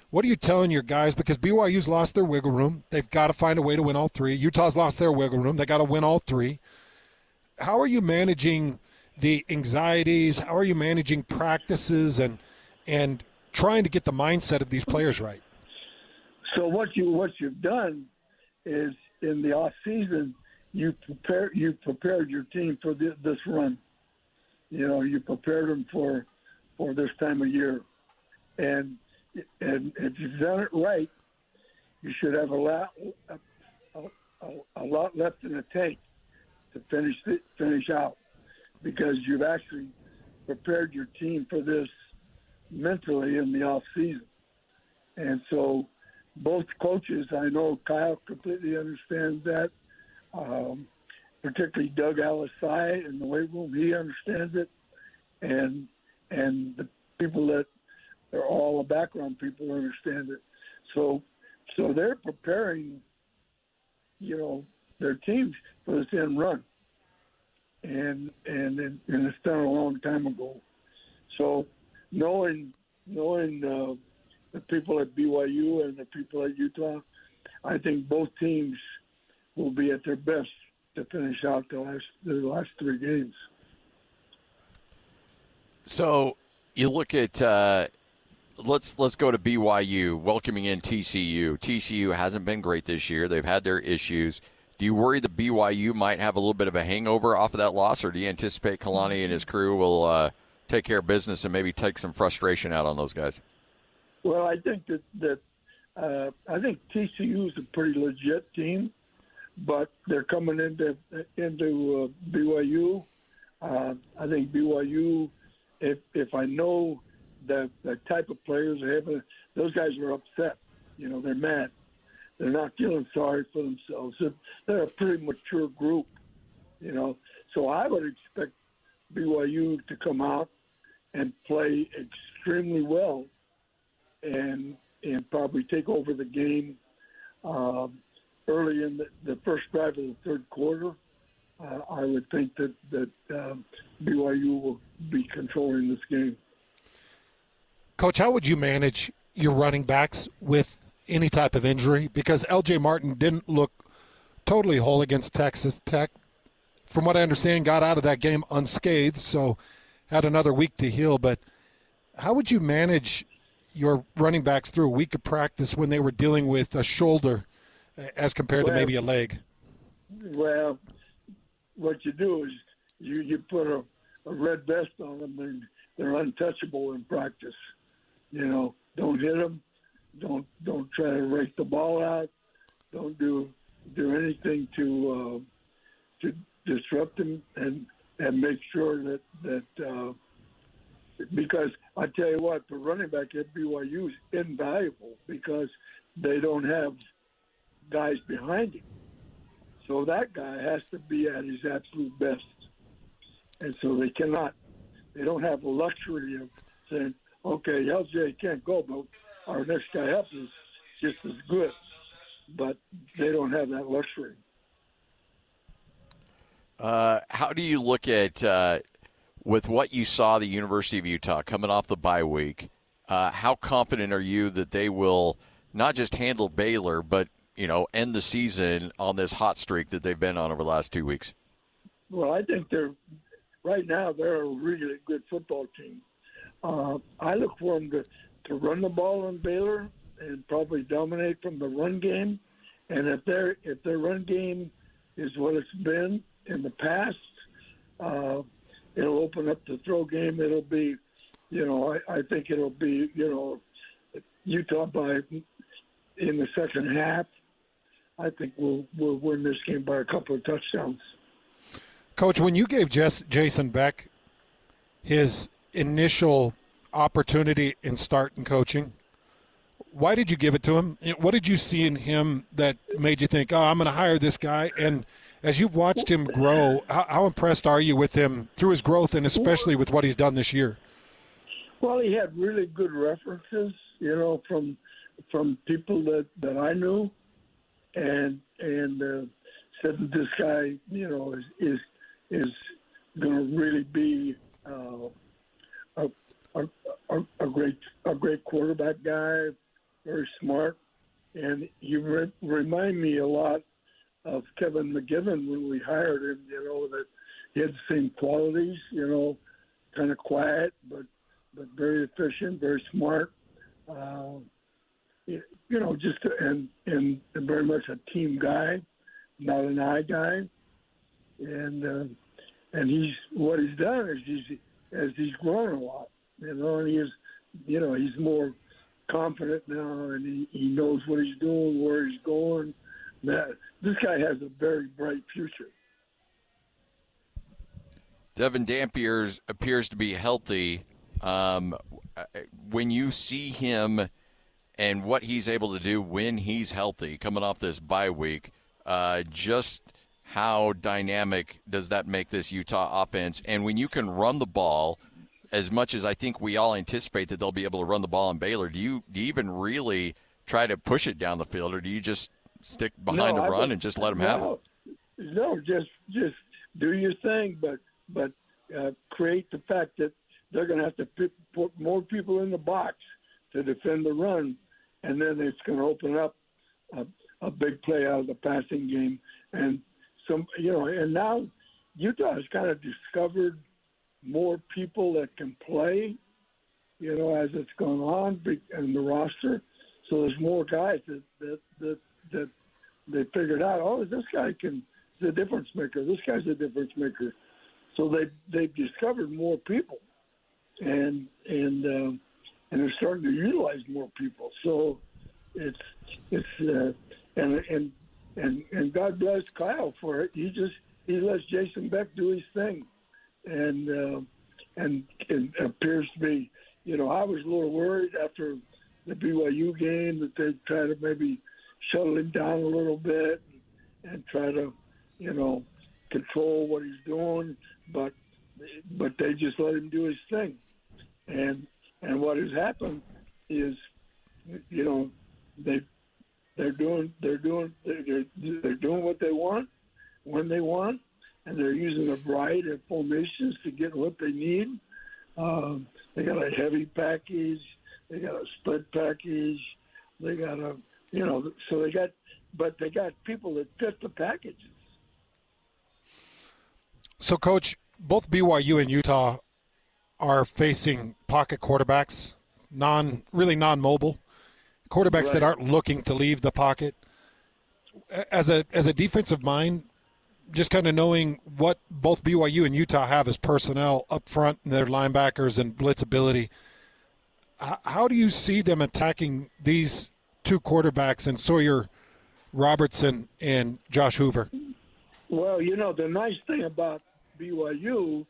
what are you telling your guys? Because BYU's lost their wiggle room. They've got to find a way to win all 3. Utah's lost their wiggle room. They got to win all 3. How are you managing the anxieties? How are you managing practices and trying to get the mindset of these players right. So what you've done is in the off season you prepared your team for this run. You prepared them for this time of year, and if you've done it right, you should have a lot left in the tank to finish out, because you've actually prepared your team for this mentally in the off season. And so both coaches, I know Kyle completely understands that, particularly Doug Alisai in the weight room, he understands it, and the people that are all the background people understand it. So they're preparing, their teams for this end run, and it's done a long time ago. So knowing the people at BYU and the people at Utah, I think both teams will be at their best to finish out the last 3 games. So you look at let's go to BYU welcoming in TCU. TCU hasn't been great this year. They've had their issues. Do you worry that BYU might have a little bit of a hangover off of that loss, or do you anticipate Kalani and his crew will take care of business and maybe take some frustration out on those guys? Well, I think that I think TCU is a pretty legit team, but they're coming into BYU. I think BYU, if I know the type of players they have, those guys are upset. They're mad. They're not feeling sorry for themselves. They're a pretty mature group, So I would expect BYU to come out and play extremely well and probably take over the game early in the first drive of the third quarter. I would think that BYU will be controlling this game. Coach, how would you manage your running backs with any type of injury? Because L.J. Martin didn't look totally whole against Texas Tech. From what I understand, got out of that game unscathed, so had another week to heal. But how would you manage your running backs through a week of practice when they were dealing with a shoulder as compared to maybe a leg? Well, what you do is you put a red vest on them, and they're untouchable in practice. Don't hit them. Don't try to rake the ball out. Don't do anything to disrupt them, and make sure that because I tell you what, the running back at BYU is invaluable because they don't have guys behind him. So that guy has to be at his absolute best. And so they don't have the luxury of saying, okay, LJ can't go, but our next guy up is just as good. But they don't have that luxury. How do you look at, with what you saw the University of Utah coming off the bye week, how confident are you that they will not just handle Baylor, but, end the season on this hot streak that they've been on over the last 2 weeks? Well, I think they're a really good football team. I look for them to run the ball on Baylor and probably dominate from the run game. And if their run game is what it's been in the past, it'll open up the throw game. It'll be, I think it'll be, Utah in the second half. I think we'll win this game by a couple of touchdowns. Coach, when you gave Jason Beck his initial opportunity in starting coaching, why did you give it to him? What did you see in him that made you think, I'm going to hire this guy? And as you've watched him grow, how impressed are you with him through his growth and especially with what he's done this year? Well, he had really good references, from people that I knew, and said that this guy, is going to really be a great quarterback guy, very smart, and he remind me a lot of Kevin McGivern when we hired him. That he had the same qualities, kind of quiet, but very efficient, very smart, and very much a team guy, not an eye guy. And what he's done is he's grown a lot, and he's more confident now, and he knows what he's doing, where he's going. This guy has a very bright future. Devin Dampier appears to be healthy. When you see him and what he's able to do when he's healthy, coming off this bye week, just how dynamic does that make this Utah offense? And when you can run the ball, as much as I think we all anticipate that they'll be able to run the ball in Baylor, do you even really try to push it down the field, or do you just stick behind the run and just let them have it? No, just do your thing, but create the fact that they're going to have to put more people in the box to defend the run, and then it's going to open up a big play out of the passing game. And and now Utah has kind of discovered more people that can play, as it's gone on in the roster. So there's more guys that they figured out. Oh, this guy is a difference maker. This guy's a difference maker. So they've discovered more people, and they're starting to utilize more people. So it's and God bless Kyle for it. He lets Jason Beck do his thing, and it appears to be. I was a little worried after the BYU game that they'd try to maybe shuttle him down a little bit and try to, control what he's doing, but they just let him do his thing, and what has happened is, they're doing what they want when they want, and they're using a variety of formations to get what they need. They got a heavy package, they got a split package, they got they got people that fit the packages. So, Coach, both BYU and Utah are facing pocket quarterbacks, really non-mobile quarterbacks that aren't looking to leave the pocket. As a defensive mind, just kind of knowing what both BYU and Utah have as personnel up front, their linebackers and blitz ability, how do you see them attacking these two quarterbacks in Sawyer Robertson and Josh Hoover? Well, the nice thing about BYU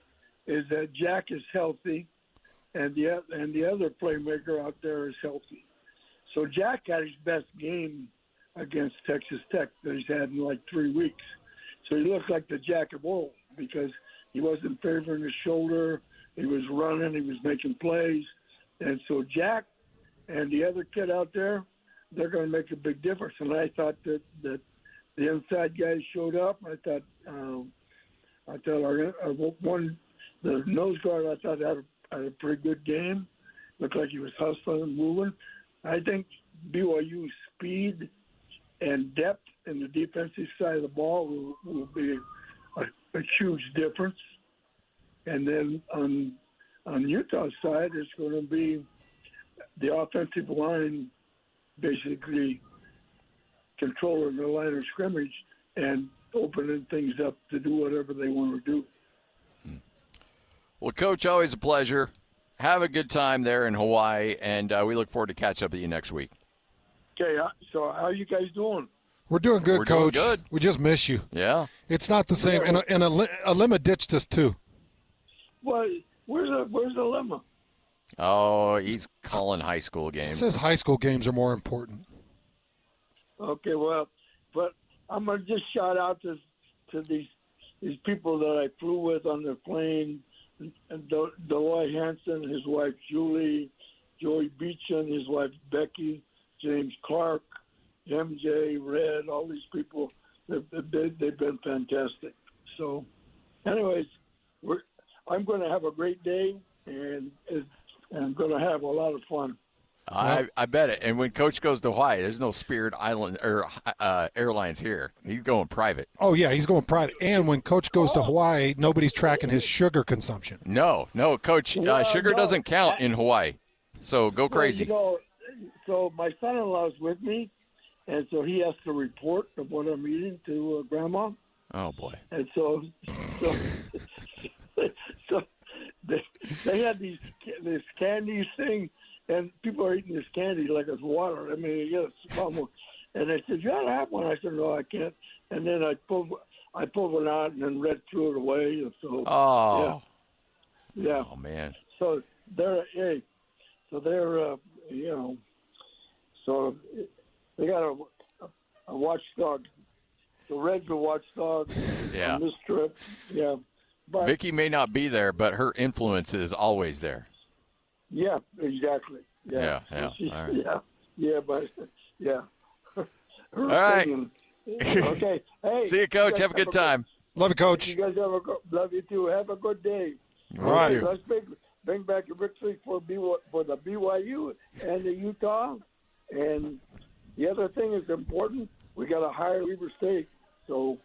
is that Jack is healthy, and the other playmaker out there is healthy. So Jack had his best game against Texas Tech that he's had in like 3 weeks. So he looked like the Jack of old because he wasn't favoring his shoulder. He was running. He was making plays. And so Jack and the other kid out there, they're going to make a big difference. And I thought that the inside guys showed up. I thought the nose guard, I thought had a pretty good game. Looked like he was hustling and moving. I think BYU's speed and depth in the defensive side of the ball will be a huge difference. And then on Utah's side, it's going to be the offensive line basically controlling the line of scrimmage and opening things up to do whatever they want to do. Well, Coach, always a pleasure. Have a good time there in Hawaii, and we look forward to catch up with you next week. Okay, so how are you guys doing? We're doing good, Coach. Doing good. We just miss you. Yeah. It's not the same. And a Lima ditched us, too. Well, where's the Lima? Oh, he's calling high school games. He says high school games are more important. Okay, well, but I'm going to just shout out to these people that I flew with on the plane, Deloy Hansen, his wife Julie, Joey Beechan, his wife Becky, James Clark, MJ, Red, all these people, they've been fantastic. So, anyways, I'm going to have a great day, and I'm going to have a lot of fun. I bet it. And when Coach goes to Hawaii, there's no Spirit Island or Airlines here. He's going private. Oh, yeah, he's going private. And when Coach goes to Hawaii, nobody's tracking his sugar consumption. No, Coach. Sugar doesn't count in Hawaii. So go crazy. so my son-in-law's with me, and so he has to report of what I'm eating to Grandma. Oh boy! And so they had this candy thing, and people are eating this candy like it's water. I mean, you get a and they said, "You ought to have one." I said, "No, I can't." And then I pulled one out and then threw it away. And so, yeah. Oh man. So they're so they got a watchdog. The Reds are watchdog. Yeah. On this trip, yeah. But Vicky may not be there, but her influence is always there. yeah, exactly. Yeah. Yeah. All right. Yeah, but yeah. All right. Okay. Hey. See you, Coach. Have a good time. Love you, Coach. You guys love you too. Have a good day. All right. Let's bring back a victory for the BYU and the Utah. And the other thing is important. We got to hire Weber State, so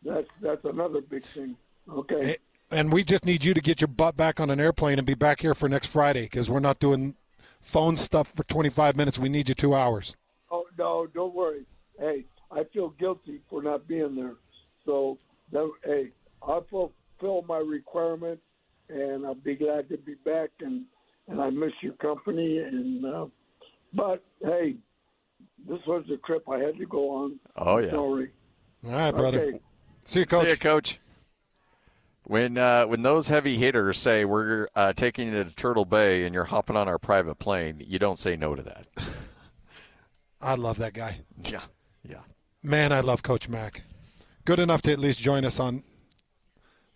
that's another big thing. Okay. And we just need you to get your butt back on an airplane and be back here for next Friday because we're not doing phone stuff for 25 minutes. We need you 2 hours. Oh no, don't worry. Hey, I feel guilty for not being there. So, hey, I'll fulfill my requirement, and I'll be glad to be back. And I miss your company. And but hey, this was a trip I had to go on. Oh yeah. Sorry. All right, brother. Okay. See you, Coach. See you, Coach. When those heavy hitters say we're taking you to Turtle Bay and you're hopping on our private plane, you don't say no to that. I love that guy. Yeah. Man, I love Coach Mack. Good enough to at least join us on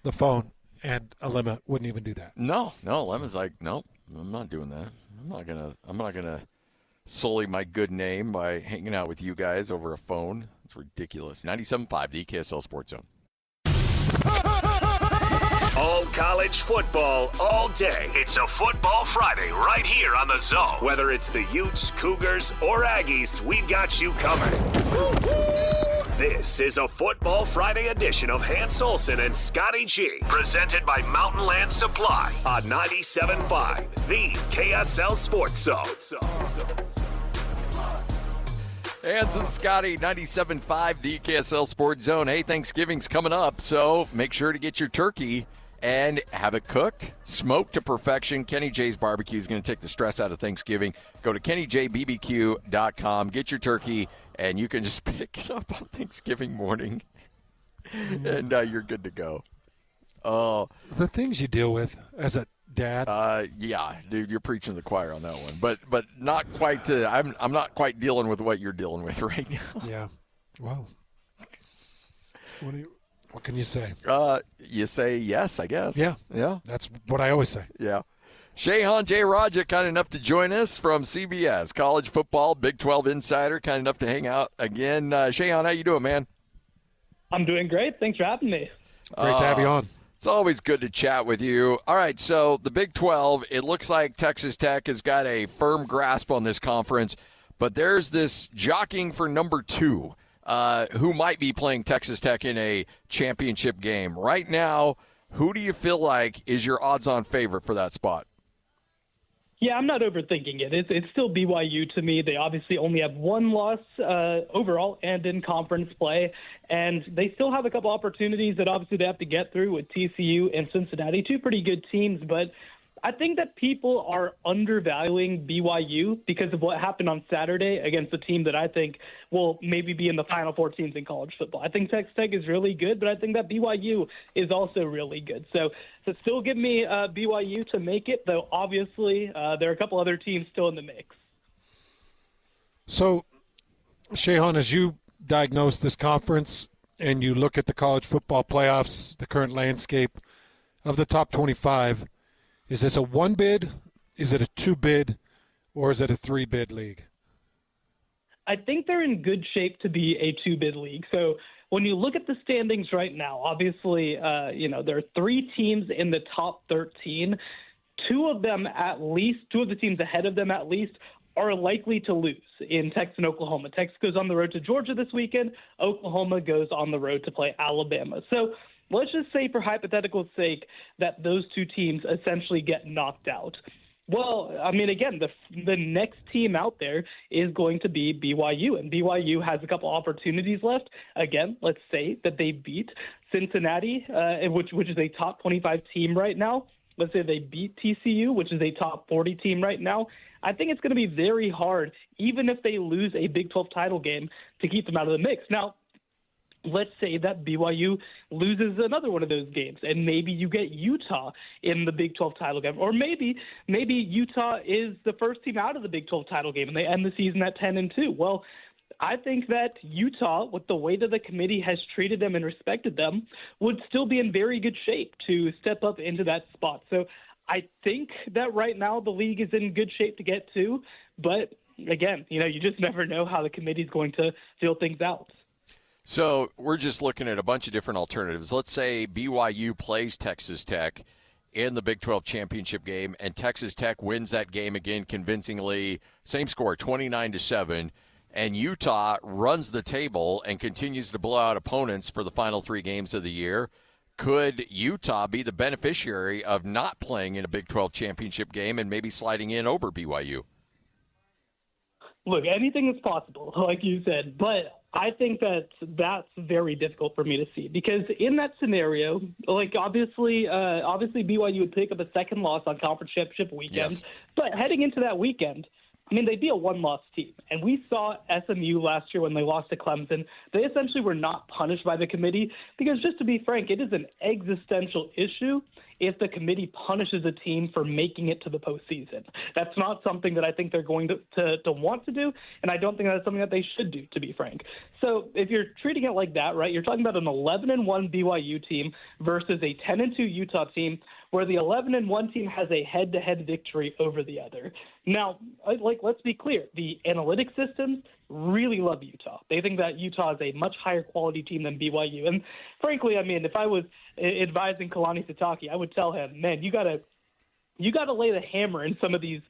the phone, and Alema wouldn't even do that. No. Lemon's like, no, I'm not doing that. I'm not gonna sully my good name by hanging out with you guys over a phone. It's ridiculous. 97.5, the KSL Sports Zone. All college football, all day. It's a Football Friday right here on the Zone. Whether it's the Utes, Cougars, or Aggies, we've got you covered. This is a Football Friday edition of Hans Olsen and Scotty G, presented by Mountain Land Supply on 97.5, the KSL Sports Zone. Hans and Scotty, 97.5, the KSL Sports Zone. Hey, Thanksgiving's coming up, so make sure to get your turkey and have it cooked, smoked to perfection. Kenny J's Barbecue is going to take the stress out of Thanksgiving. Go to kennyjbbq.com, get your turkey, and you can just pick it up on Thanksgiving morning, and you're good to go. Oh, the things you deal with as a dad. Yeah, dude, you're preaching to the choir on that one, but not quite to. I'm not quite dealing with what you're dealing with right now. Yeah. Well, what can you say? You say yes, I guess. Yeah. That's what I always say. Yeah. Shehan Jeyarajah, kind enough to join us from CBS, college football, Big 12 insider, kind enough to hang out again. Shehan, how you doing, man? I'm doing great. Thanks for having me. Great to have you on. It's always good to chat with you. All right, so the Big 12, it looks like Texas Tech has got a firm grasp on this conference, but there's this jockeying for number 2 who might be playing Texas Tech in a championship game. Right now, who do you feel like is your odds-on favorite for that spot? Yeah, I'm not overthinking it. It's still BYU to me. They obviously only have one loss overall and in conference play, and they still have a couple opportunities that obviously they have to get through with TCU and Cincinnati, 2 pretty good teams. But I think that people are undervaluing BYU because of what happened on Saturday against a team that I think will maybe be in the Final Four teams in college football. I think Texas Tech is really good, but I think that BYU is also really good. So still give me BYU to make it, though obviously there are a couple other teams still in the mix. So, Shehan, as you diagnose this conference and you look at the college football playoffs, the current landscape of the top 25, is this a 1-bid, is it a 2-bid, or is it a 3-bid league? I think they're in good shape to be a 2-bid league. So when you look at the standings right now, obviously, there are 3 teams in the top 13. 2 of them at least, 2 of the teams ahead of them at least, are likely to lose in Texas and Oklahoma. Texas goes on the road to Georgia this weekend. Oklahoma goes on the road to play Alabama. So let's just say, for hypothetical sake, that those 2 teams essentially get knocked out. Well, I mean, again, the next team out there is going to be BYU, and BYU has a couple opportunities left. Again, let's say that they beat Cincinnati, which is a top 25 team right now. Let's say they beat TCU, which is a top 40 team right now. I think it's going to be very hard, even if they lose a Big 12 title game, to keep them out of the mix. Now, let's say that BYU loses another one of those games, and maybe you get Utah in the Big 12 title game, or maybe Utah is the first team out of the Big 12 title game, and they end the season at 10-2. Well, I think that Utah, with the way that the committee has treated them and respected them, would still be in very good shape to step up into that spot. So I think that right now the league is in good shape to get to, but again, you just never know how the committee is going to feel things out. So we're just looking at a bunch of different alternatives. Let's say BYU plays Texas Tech in the Big 12 championship game, and Texas Tech wins that game again convincingly, same score, 29-7, and Utah runs the table and continues to blow out opponents for the final 3 games of the year. Could Utah be the beneficiary of not playing in a Big 12 championship game and maybe sliding in over BYU? Look, anything is possible, like you said, but I think that's very difficult for me to see, because in that scenario, like obviously BYU would pick up a second loss on conference championship weekend, yes. But heading into that weekend, I mean, they'd be a one-loss team. And we saw SMU last year when they lost to Clemson. They essentially were not punished by the committee because, just to be frank, it is an existential issue if the committee punishes a team for making it to the postseason. That's not something that I think they're going to want to do, and I don't think that's something that they should do, to be frank. So if you're treating it like that, right, you're talking about an 11-1 BYU team versus a 10-2 Utah team, where the 11-1 team has a head-to-head victory over the other. Now, let's be clear. The analytic systems really love Utah. They think that Utah is a much higher quality team than BYU. And frankly, I mean, if I was advising Kalani Sitake, I would tell him, man, you got to lay the hammer in some of these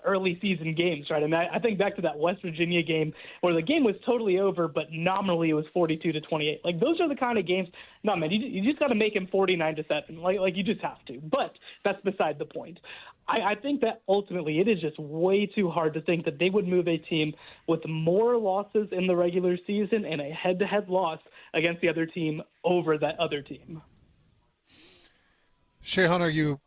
early season games, right? And I think back to that West Virginia game where the game was totally over, but nominally it was 42-28. Like, those are the kind of games. No, man, you just got to make him 49-7. Like you just have to. But that's beside the point. I think that ultimately it is just way too hard to think that they would move a team with more losses in the regular season and a head-to-head loss against the other team over that other team. Shehan, are you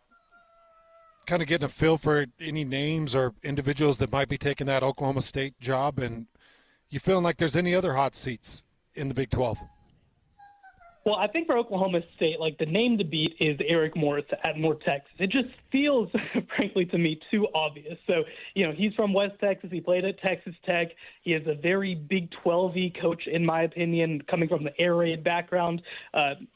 kind of getting a feel for any names or individuals that might be taking that Oklahoma State job, and you feeling like there's any other hot seats in the Big 12? Well, I think for Oklahoma State, like, the name to beat is Eric Morris at North Texas. It just feels, frankly, to me, too obvious. So, he's from West Texas. He played at Texas Tech. He is a very Big 12-y coach, in my opinion, coming from the air raid background.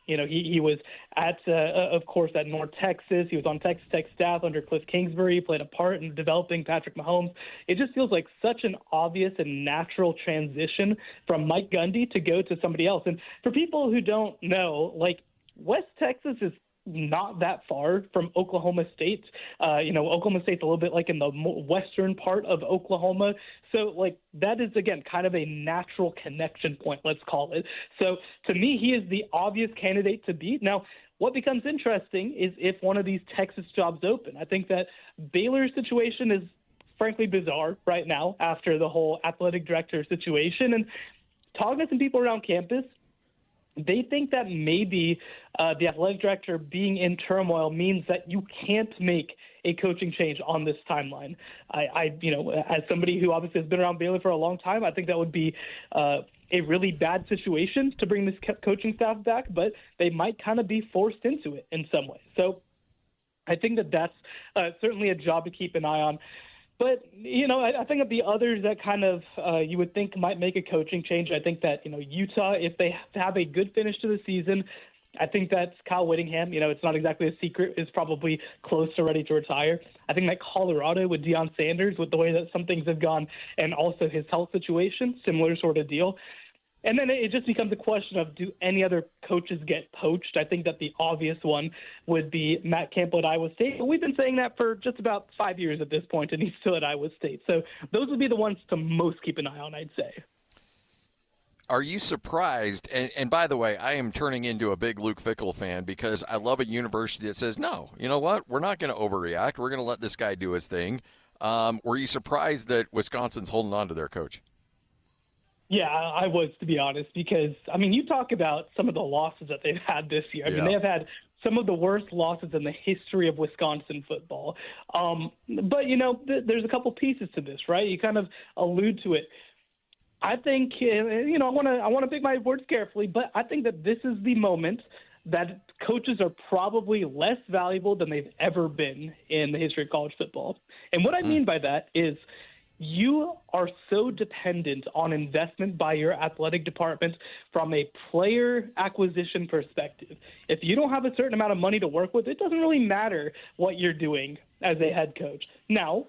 He was at, of course, at North Texas. He was on Texas Tech staff under Cliff Kingsbury. He played a part in developing Patrick Mahomes. It just feels like such an obvious and natural transition from Mike Gundy to go to somebody else. And for people who don't know, like, West Texas is not that far from Oklahoma State. Oklahoma State's a little bit like in the western part of Oklahoma. So, like, that is, again, kind of a natural connection point, let's call it. So, to me, he is the obvious candidate to beat. Now, what becomes interesting is if one of these Texas jobs open. I think that Baylor's situation is, frankly, bizarre right now after the whole athletic director situation. And talking to some people around campus, they think that maybe the athletic director being in turmoil means that you can't make a coaching change on this timeline. As somebody who obviously has been around Baylor for a long time, I think that would be a really bad situation to bring this coaching staff back, but they might kind of be forced into it in some way. So I think that that's certainly a job to keep an eye on. But, I think of the others that kind of you would think might make a coaching change. I think that, Utah, if they have a good finish to the season, I think that's Kyle Whittingham. It's not exactly a secret, is probably close to ready to retire. I think that Colorado with Deion Sanders, with the way that some things have gone, and also his health situation, similar sort of deal. And then it just becomes a question of, do any other coaches get poached? I think that the obvious one would be Matt Campbell at Iowa State. But we've been saying that for just about 5 years at this point, and he's still at Iowa State. So those would be the ones to most keep an eye on, I'd say. Are you surprised? And by the way, I am turning into a big Luke Fickell fan because I love a university that says, no, you know what? We're not going to overreact. We're going to let this guy do his thing. Were you surprised that Wisconsin's holding on to their coach? Yeah, I was, to be honest, because, I mean, you talk about some of the losses that they've had this year. I mean, they have had some of the worst losses in the history of Wisconsin football. But, you know, there's a couple pieces to this, right? You kind of allude to it. I think, you know, I want to pick my words carefully, but I think that this is the moment that coaches are probably less valuable than they've ever been in the history of college football. And what I mean by that is you are so dependent on investment by your athletic department from a player acquisition perspective. If you don't have a certain amount of money to work with, it doesn't really matter what you're doing as a head coach. Now,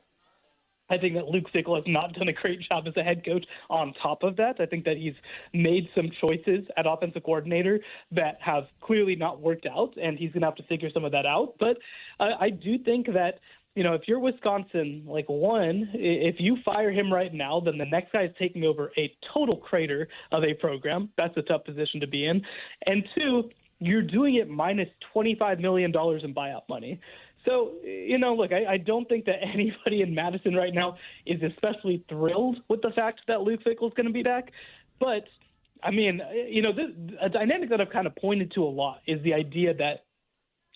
I think that Luke Fickell has not done a great job as a head coach. On top of that, I think that he's made some choices at offensive coordinator that have clearly not worked out, and he's going to have to figure some of that out. But I do think that, you know, if you're Wisconsin, like, one, if you fire him right now, then the next guy is taking over a total crater of a program. That's a tough position to be in. And two, you're doing it minus $25 million in buyout money. So, you know, look, I don't think that anybody in Madison right now is especially thrilled with the fact that Luke Fickell is going to be back. But, I mean, you know, a dynamic that I've kind of pointed to a lot is the idea that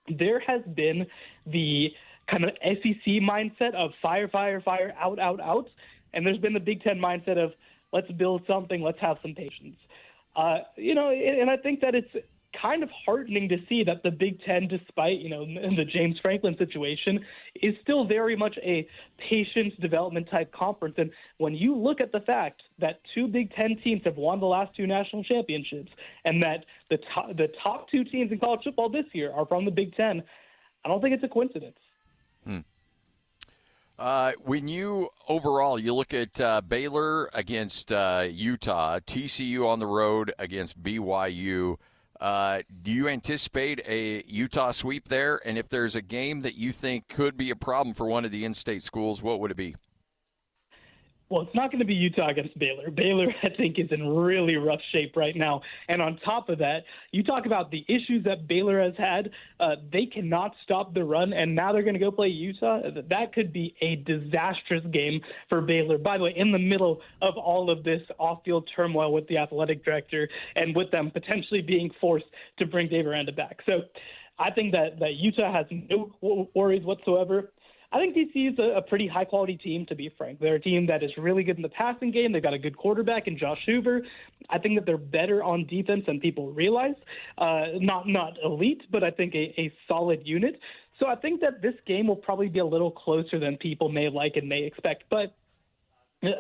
there has been the kind of SEC mindset of fire, fire, fire, out, out, out. And there's been the Big Ten mindset of let's build something, let's have some patience. You know, and I think that it's kind of heartening to see that the Big Ten, despite, you know, the James Franklin situation, is still very much a patient development type conference. And when you look at the fact that two Big Ten teams have won the last two national championships and that the top two teams in college football this year are from the Big Ten, I don't think it's a coincidence. When you overall, you look at Baylor against Utah, TCU on the road against BYU, do you anticipate a Utah sweep there? And if there's a game that you think could be a problem for one of the in-state schools, what would it be? Well, it's not going to be Utah against Baylor. Baylor, I think, is in really rough shape right now. And on top of that, you talk about the issues that Baylor has had. They cannot stop the run, and now they're going to go play Utah. That could be a disastrous game for Baylor. By the way, in the middle of all of this off-field turmoil with the athletic director and with them potentially being forced to bring Dave Aranda back. So I think that Utah has no worries whatsoever. I think TCU is a pretty high-quality team, to be frank. They're a team that is really good in the passing game. They've got a good quarterback in Josh Hoover. I think that they're better on defense than people realize. Not elite, but I think a solid unit. So I think that this game will probably be a little closer than people may like and may expect. But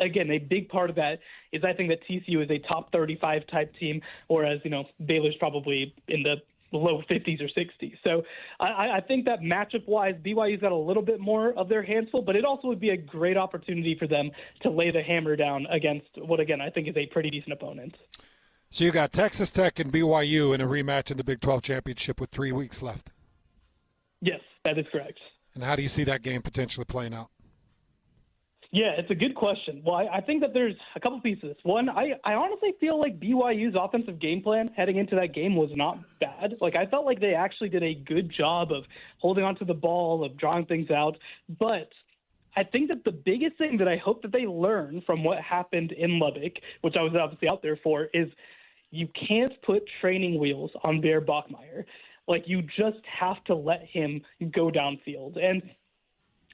again, a big part of that is I think that TCU is a top 35 type team, whereas, you know, Baylor's probably in the low 50s or 60s. So I think that matchup-wise, BYU's got a little bit more of their hands full, but it also would be a great opportunity for them to lay the hammer down against what, again, I think is a pretty decent opponent. So you got Texas Tech and BYU in a rematch in the Big 12 championship with 3 weeks left. Yes, that is correct. And how do you see that game potentially playing out? Yeah, it's a good question. Well, I think that there's a couple pieces. One, I honestly feel like BYU's offensive game plan heading into that game was not bad. Like, I felt like they actually did a good job of holding onto the ball, of drawing things out. But I think that the biggest thing that I hope that they learn from what happened in Lubbock, which I was obviously out there for, is you can't put training wheels on Bear Bachmeier. Like, you just have to let him go downfield. And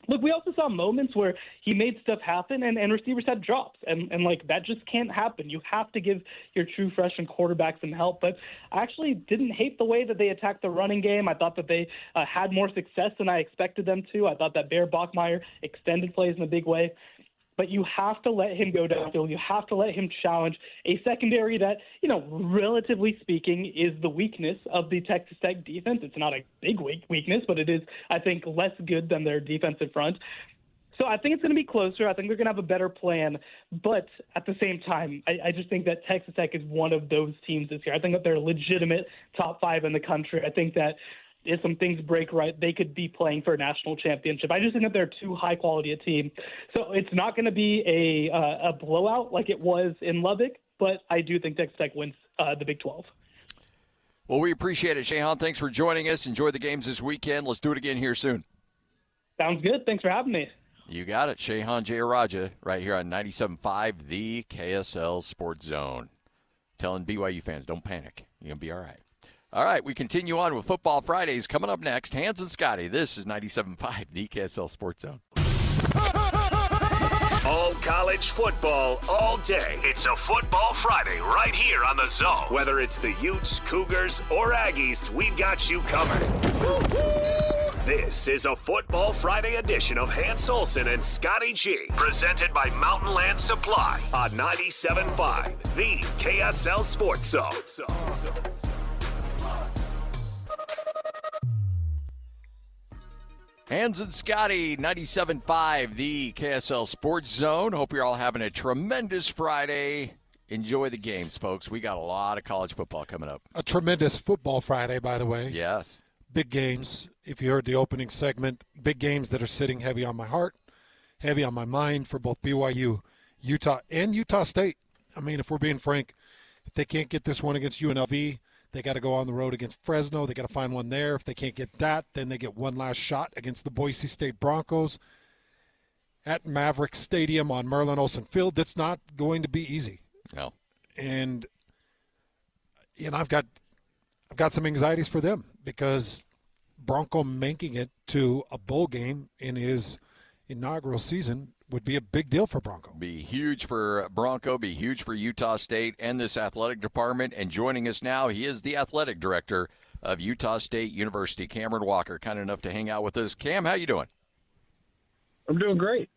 look, we also saw moments where he made stuff happen and receivers had drops. And like, that just can't happen. You have to give your true freshman quarterback some help. But I actually didn't hate the way that they attacked the running game. I thought that they had more success than I expected them to. I thought that Bear Bachmeier extended plays in a big way. But you have to let him go downfield. You have to let him challenge a secondary that, you know, relatively speaking, is the weakness of the Texas Tech defense. It's not a big weakness, but it is, I think, less good than their defensive front. So I think it's going to be closer. I think they're going to have a better plan. But at the same time, I just think that Texas Tech is one of those teams this year. I think that they're a legitimate top 5 in the country. I think that if some things break right, they could be playing for a national championship. I just think that they're too high quality a team. So it's not going to be a blowout like it was in Lubbock, but I do think Texas Tech wins the Big 12. Well, we appreciate it, Shehan. Thanks for joining us. Enjoy the games this weekend. Let's do it again here soon. Sounds good. Thanks for having me. You got it. Shehan Jeyarajah right here on 97.5, the KSL Sports Zone. Telling BYU fans, don't panic. You're going to be all right. All right, we continue on with Football Fridays. Coming up next, Hans and Scotty. This is 97.5, the KSL Sports Zone. All college football, all day. It's a Football Friday right here on the Zone. Whether it's the Utes, Cougars, or Aggies, we've got you covered. This is a Football Friday edition of Hans Olsen and Scotty G, presented by Mountain Land Supply on 97.5, the KSL Sports Zone. Hans and Scotty, 97.5, the KSL Sports Zone. Hope you're all having a tremendous Friday. Enjoy the games, folks. We got a lot of college football coming up. A tremendous Football Friday, by the way. Yes. Big games. If you heard the opening segment, big games that are sitting heavy on my heart, heavy on my mind for both BYU, Utah, and Utah State. I mean, if we're being frank, if they can't get this one against UNLV, they got to go on the road against Fresno. They got to find one there. If they can't get that, then they get one last shot against the Boise State Broncos at Maverick Stadium on Merlin Olsen Field. That's not going to be easy. No. And I've got some anxieties for them because Bronco making it to a bowl game in his inaugural season would be a big deal for Bronco. Be huge for Bronco, be huge for Utah State and this athletic department. And joining us now, he is the athletic director of Utah State University, Cameron Walker, kind enough to hang out with us. Cam, how you doing? I'm doing great.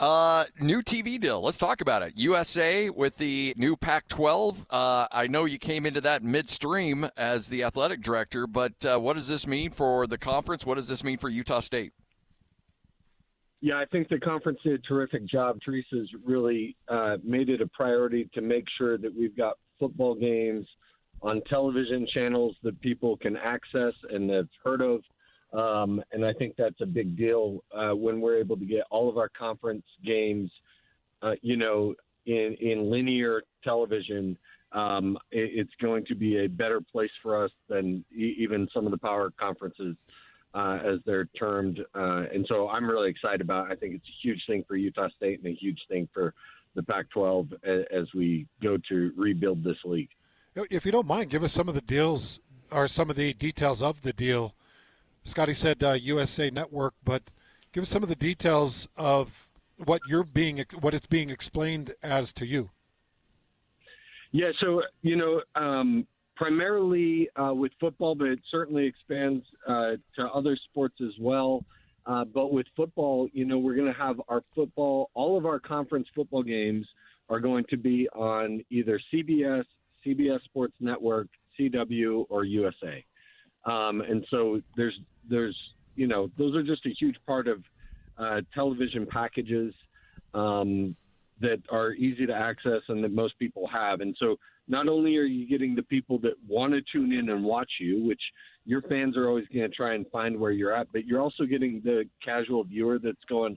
New TV deal. Let's talk about it. USA with the new Pac-12. I know you came into that midstream as the athletic director, but what does this mean for the conference? What does this mean for Utah State? Yeah, I think the conference did a terrific job. Teresa's really made it a priority to make sure that we've got football games on television channels that people can access and have heard of. And I think that's a big deal when we're able to get all of our conference games, in linear television. It's going to be a better place for us than even some of the power conferences, as they're termed. And so I'm really excited about it. I think it's a huge thing for Utah State and a huge thing for the Pac-12 as we go to rebuild this league. If you don't mind, give us some of the deals or some of the details of the deal. Scotty said USA Network, but give us some of the details of what it's being explained as to you. Yeah, so, primarily with football, but it certainly expands to other sports as well. But with football, we're going to have all of our conference football games are going to be on either CBS, CBS Sports Network, CW, or USA. And so there's those are just a huge part of television packages that are easy to access and that most people have. And so not only are you getting the people that want to tune in and watch you, which your fans are always going to try and find where you're at, but you're also getting the casual viewer that's going,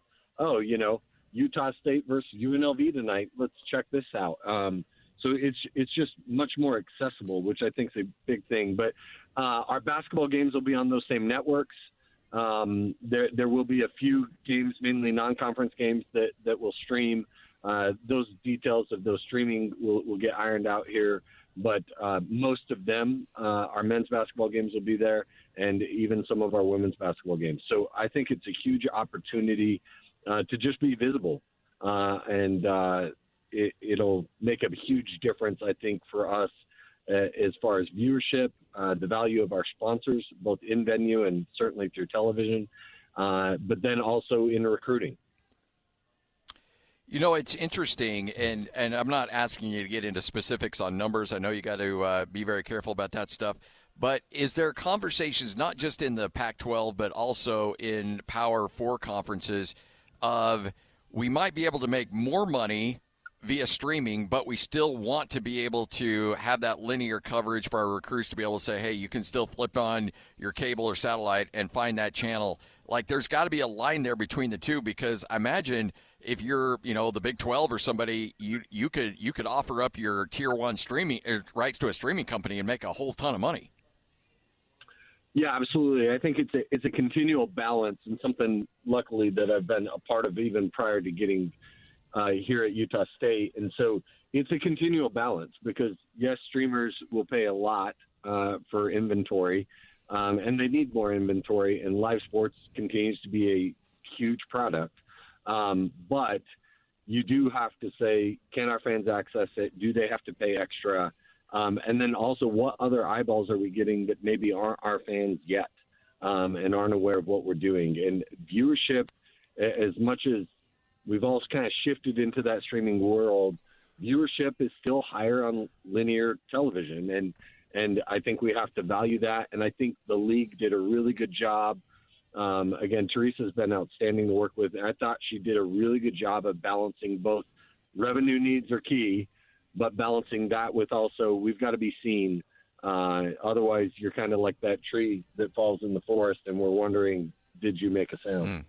Utah State versus UNLV tonight. Let's check this out. So it's just much more accessible, which I think is a big thing. But our basketball games will be on those same networks. There will be a few games, mainly non-conference games, that will stream. Those details of those streaming will get ironed out here. But most of them, our men's basketball games will be there, and even some of our women's basketball games. So I think it's a huge opportunity to just be visible. It'll make a huge difference, I think, for us as far as viewership, the value of our sponsors, both in venue and certainly through television, but then also in recruiting. It's interesting, and I'm not asking you to get into specifics on numbers. I know you got to be very careful about that stuff. But is there conversations, not just in the Pac-12, but also in Power 4 conferences, of we might be able to make more money via streaming, but we still want to be able to have that linear coverage for our recruits to be able to say, hey, you can still flip on your cable or satellite and find that channel. Like, there's got to be a line there between the two, because I imagine if you're, the Big 12 or somebody, you could offer up your Tier 1 streaming rights to a streaming company and make a whole ton of money. Yeah, absolutely. I think it's a continual balance, and something, luckily, that I've been a part of even prior to getting here at Utah State. And so it's a continual balance, because, yes, streamers will pay a lot for inventory, and they need more inventory, and live sports continues to be a huge product. But you do have to say, can our fans access it? Do they have to pay extra? And then also, what other eyeballs are we getting that maybe aren't our fans yet and aren't aware of what we're doing? And viewership, as much as we've all kind of shifted into that streaming world, viewership is still higher on linear television. And I think we have to value that. And I think the league did a really good job. Again, Teresa's been outstanding to work with. And I thought she did a really good job of balancing both. Revenue needs are key, but balancing that with also, we've got to be seen. Otherwise, you're kind of like that tree that falls in the forest, and we're wondering, did you make a sound?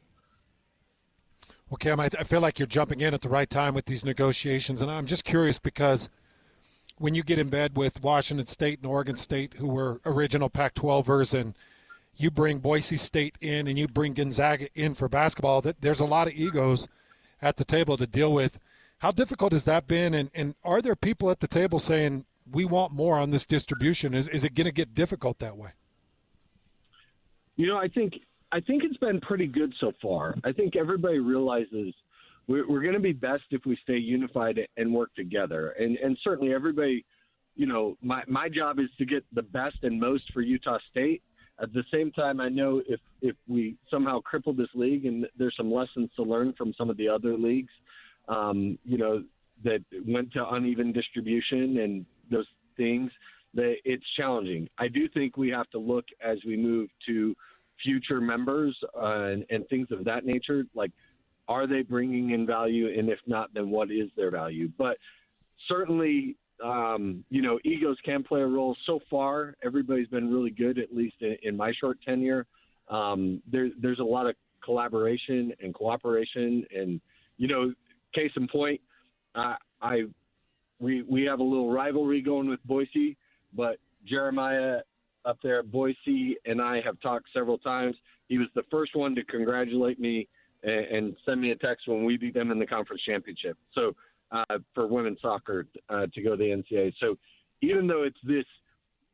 Well, Cam, I feel like you're jumping in at the right time with these negotiations, and I'm just curious, because when you get in bed with Washington State and Oregon State, who were original Pac-12ers, and you bring Boise State in and you bring Gonzaga in for basketball, that there's a lot of egos at the table to deal with. How difficult has that been, and are there people at the table saying, we want more on this distribution? Is it going to get difficult that way? I think it's been pretty good so far. I think everybody realizes we're going to be best if we stay unified and work together. And certainly everybody, my job is to get the best and most for Utah State. At the same time, I know if we somehow cripple this league, and there's some lessons to learn from some of the other leagues, that went to uneven distribution and those things, that it's challenging. I do think we have to look as we move to future members and things of that nature, like, are they bringing in value? And if not, then what is their value? But certainly, egos can play a role. So far, everybody's been really good, at least in my short tenure. There's a lot of collaboration and cooperation, and, case in point, we have a little rivalry going with Boise, but Jeremiah up there at Boise and I have talked several times. He was the first one to congratulate me and send me a text when we beat them in the conference championship. So for women's soccer to go to the NCAA. So even though it's this,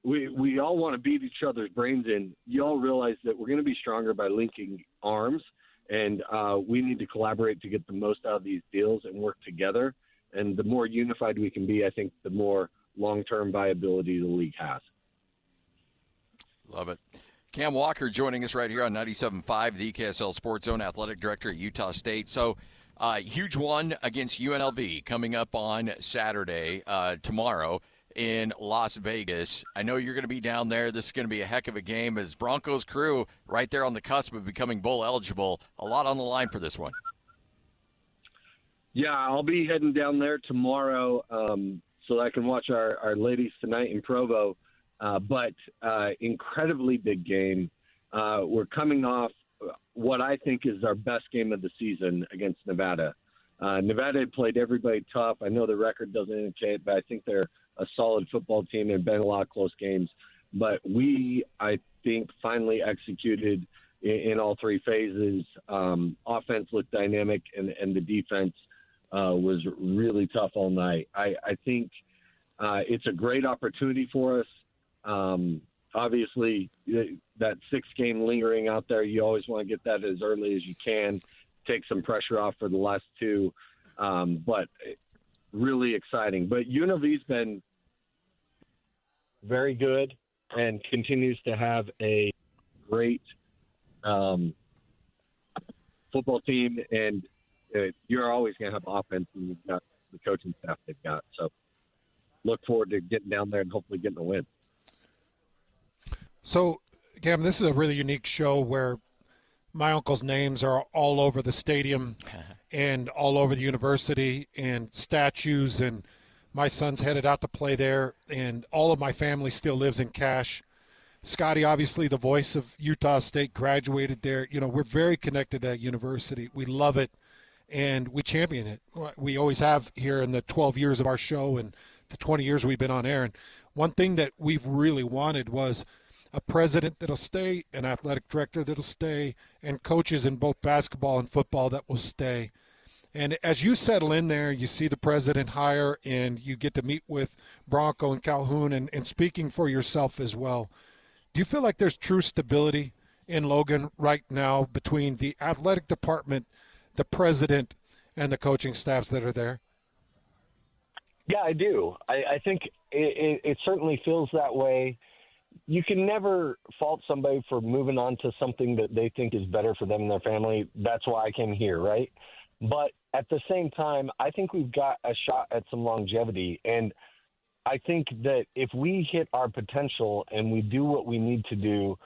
we all want to beat each other's brains in, you all realize that we're going to be stronger by linking arms. And we need to collaborate to get the most out of these deals and work together. And the more unified we can be, I think the more long-term viability the league has. Love it. Cam Walker joining us right here on 97.5, the KSL Sports Zone, athletic director at Utah State. So huge one against UNLV coming up on Saturday, tomorrow, in Las Vegas. I know you're going to be down there. This is going to be a heck of a game, as Broncos crew right there on the cusp of becoming bowl eligible. A lot on the line for this one. Yeah, I'll be heading down there tomorrow so that I can watch our ladies tonight in Provo. But incredibly big game. We're coming off what I think is our best game of the season against Nevada. Nevada had played everybody tough. I know the record doesn't indicate, but I think they're a solid football team and been a lot of close games. But we, I think, finally executed in all three phases. Offense looked dynamic, and the defense was really tough all night. I think it's a great opportunity for us. Obviously, that 6th game lingering out there, you always want to get that as early as you can, take some pressure off for the last 2. But really exciting. But UNLV's been very good and continues to have a great football team. And you're always going to have offense, and you've got the coaching staff they've got. So look forward to getting down there and hopefully getting a win. So, Cam, this is a really unique show where my uncle's names are all over the stadium. and all over the university, and statues, and my son's headed out to play there, and all of my family still lives in Cache. Scotty, obviously the voice of Utah State, graduated there. You know, we're very connected to that university. We love it, and we champion it. We always have here in the 12 years of our show and the 20 years we've been on air. And one thing that we've really wanted was a president that'll stay, an athletic director that'll stay, and coaches in both basketball and football that will stay. And as you settle in there, you see the president hire, and you get to meet with Bronco and Calhoun, and speaking for yourself as well. Do you feel like there's true stability in Logan right now between the athletic department, the president, and the coaching staffs that are there? Yeah, I do. I think it certainly feels that way. You can never fault somebody for moving on to something that they think is better for them and their family. That's why I came here, right? But at the same time, I think we've got a shot at some longevity. And I think that if we hit our potential and we do what we need to do,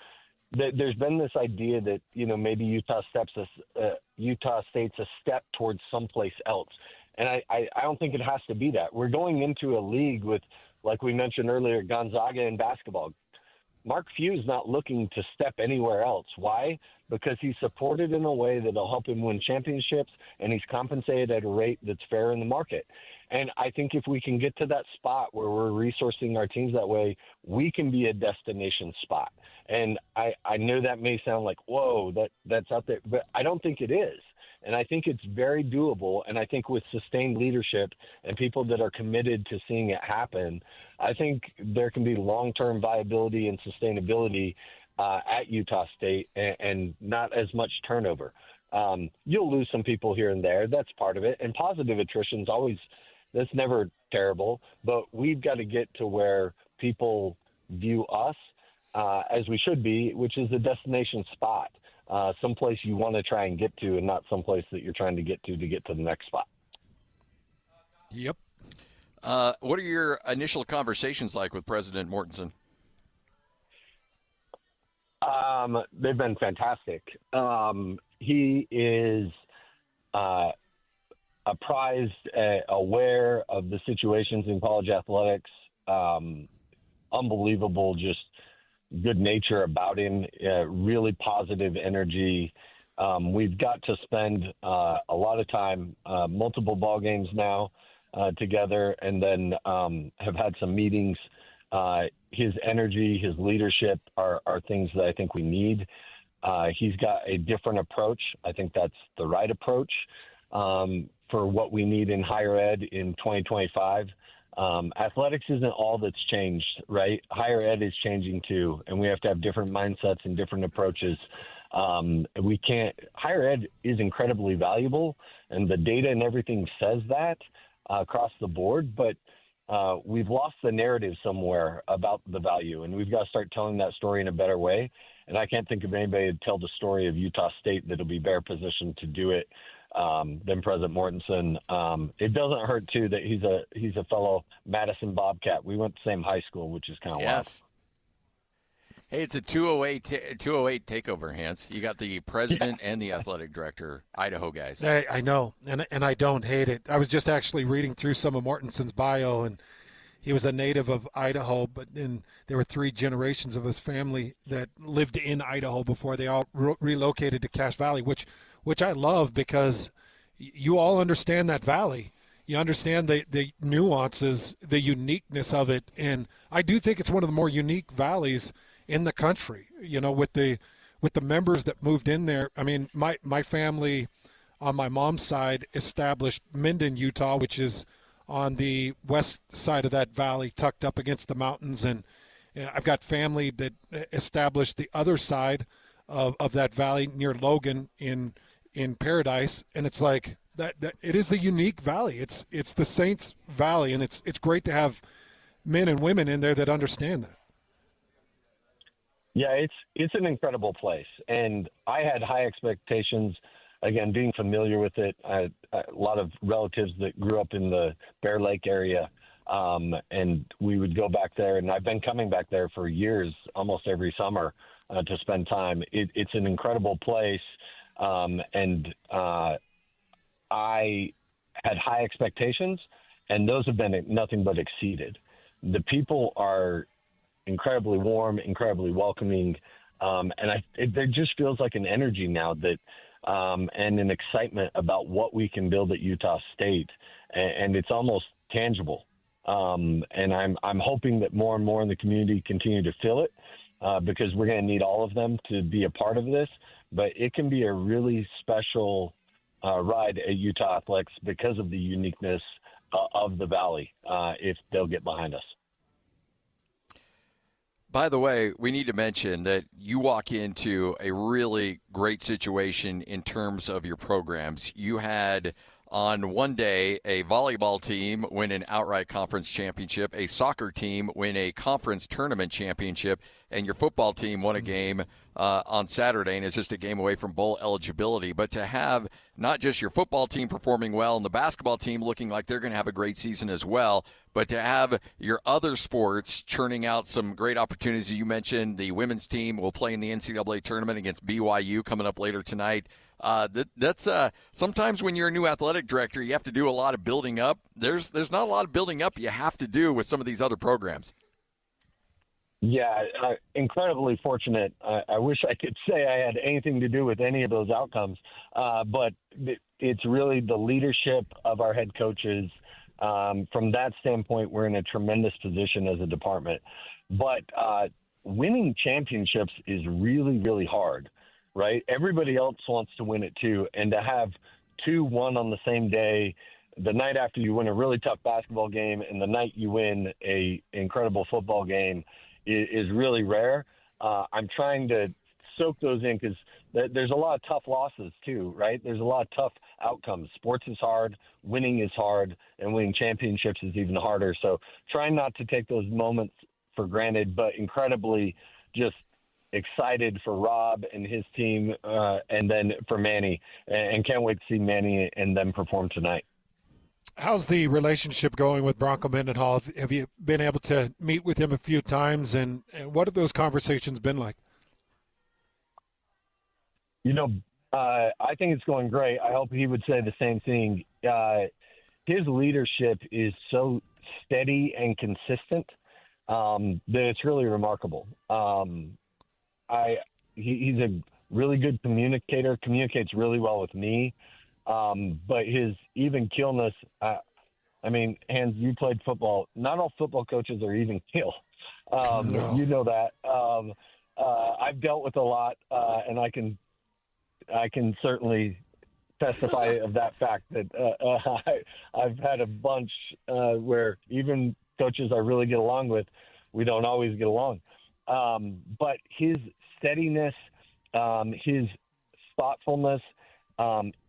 that there's been this idea that, you know, maybe Utah State's a step towards someplace else. And I don't think it has to be that. We're going into a league with, like we mentioned earlier, Gonzaga in basketball. Mark Few's not looking to step anywhere else. Why? Because he's supported in a way that'll help him win championships, and he's compensated at a rate that's fair in the market. And I think if we can get to that spot where we're resourcing our teams that way, we can be a destination spot. And I know that may sound like, whoa, that's out there, but I don't think it is. And I think it's very doable. And I think with sustained leadership and people that are committed to seeing it happen, I think there can be long-term viability and sustainability at Utah State and not as much turnover. You'll lose some people here and there. That's part of it. And positive attrition is always, that's never terrible. But we've got to get to where people view us as we should be, which is a destination spot. Someplace you want to try and get to, and not someplace that you're trying to get to the next spot. Yep. What are your initial conversations like with President Mortensen? They've been fantastic. He is apprised, aware of the situations in college athletics. Unbelievable, just good nature about him, really positive energy. We've got to spend a lot of time, multiple ball games now together, and then have had some meetings. His energy, his leadership are things that I think we need. He's got a different approach. I think that's the right approach for what we need in higher ed in 2025. Athletics isn't all that's changed, right? Higher ed is changing too, and we have to have different mindsets and different approaches. Higher ed is incredibly valuable, and the data and everything says that across the board, but we've lost the narrative somewhere about the value, and we've got to start telling that story in a better way. And I can't think of anybody to tell the story of Utah State that'll be better positioned to do it than President Mortensen. It doesn't hurt too that he's a fellow Madison Bobcat. We went to the same high school, which is kind of wild. Hey, it's a 208 takeover, Hans. You got the president and the athletic director, Idaho guys. I know, and I don't hate it. I was just actually reading through some of Mortensen's bio, and he was a native of Idaho, but then there were 3 generations of his family that lived in Idaho before they all relocated to Cache Valley, which I love because you all understand that valley. You understand the nuances, the uniqueness of it, and I do think it's one of the more unique valleys in the country, you know, with the members that moved in there. I mean, my family on my mom's side established Minden, Utah, which is on the west side of that valley, tucked up against the mountains. And I've got family that established the other side of that valley near Logan in Paradise. And it's like that it is the unique valley. It's the Saints Valley, and it's great to have men and women in there that understand that. Yeah, it's an incredible place, and I had high expectations. Again, being familiar with it, I a lot of relatives that grew up in the Bear Lake area, and we would go back there. And I've been coming back there for years, almost every summer, to spend time. It's an incredible place, and I I had high expectations, and those have been nothing but exceeded. The people are incredibly warm, incredibly welcoming, and there just feels like an energy now that and an excitement about what we can build at Utah State, and it's almost tangible. And I'm hoping that more and more in the community continue to feel it, because we're going to need all of them to be a part of this. But it can be a really special ride at Utah Athletics because of the uniqueness of the Valley, if they'll get behind us. By the way, we need to mention that you walk into a really great situation in terms of your programs. You had on one day a volleyball team win an outright conference championship, a soccer team win a conference tournament championship, and your football team won a game on Saturday, and it's just a game away from bowl eligibility. But to have not just your football team performing well and the basketball team looking like they're going to have a great season as well, but to have your other sports churning out some great opportunities. You mentioned the women's team will play in the NCAA tournament against BYU coming up later tonight. That's sometimes when you're a new athletic director, you have to do a lot of building up. There's not a lot of building up you have to do with some of these other programs. Yeah, incredibly fortunate. I wish I could say I had anything to do with any of those outcomes, but it's really the leadership of our head coaches. From that standpoint, we're in a tremendous position as a department. But winning championships is really, really hard, right? Everybody else wants to win it too, and to have 2-1 on the same day, the night after you win a really tough basketball game and the night you win a incredible football game is really rare. I'm trying to soak those in because there's a lot of tough losses too, right? There's a lot of tough outcomes. Sports is hard, winning is hard, and winning championships is even harder. So trying not to take those moments for granted, but incredibly just excited for Rob and his team, and then for Manny, and can't wait to see Manny and them perform tonight. How's the relationship going with Bronco Mendenhall? Have you been able to meet with him a few times, and what have those conversations been like? I think it's going great. I hope he would say the same thing. His leadership is so steady and consistent that it's really remarkable. He's a really good communicator, communicates really well with me. But his even keelness, Hans, you played football. Not all football coaches are even keel. No. You know that. I've dealt with a lot, and I can certainly testify of that fact that I've had a bunch where even coaches I really get along with, we don't always get along. But his steadiness, his thoughtfulness,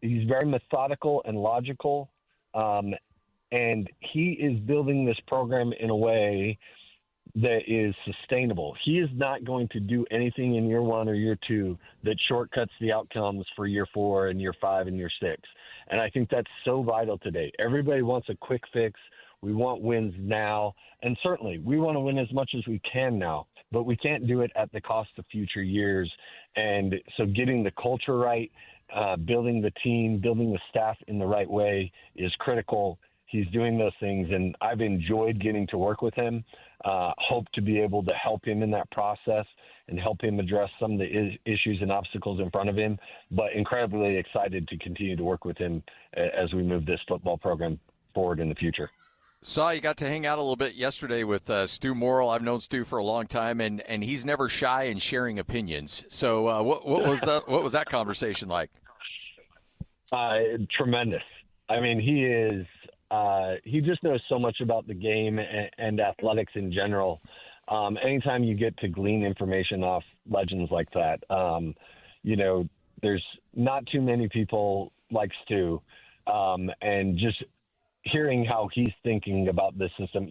he's very methodical and logical, and he is building this program in a way that is sustainable. He is not going to do anything in year 1 or year 2 that shortcuts the outcomes for year 4 and year 5 and year 6. And I think that's so vital today. Everybody wants a quick fix. We want wins now. And certainly we want to win as much as we can now, but we can't do it at the cost of future years. And so getting the culture right, building the team, building the staff in the right way is critical. He's doing those things, and I've enjoyed getting to work with him. Hope to be able to help him in that process and help him address some of the issues and obstacles in front of him, but incredibly excited to continue to work with him as we move this football program forward in the future. Saw you got to hang out a little bit yesterday with Stu Morrill. I've known Stu for a long time, and he's never shy in sharing opinions. So what was that conversation like? Tremendous. I mean, he is he just knows so much about the game and athletics in general. Anytime you get to glean information off legends like that, there's not too many people like Stu, and just hearing how he's thinking about this system,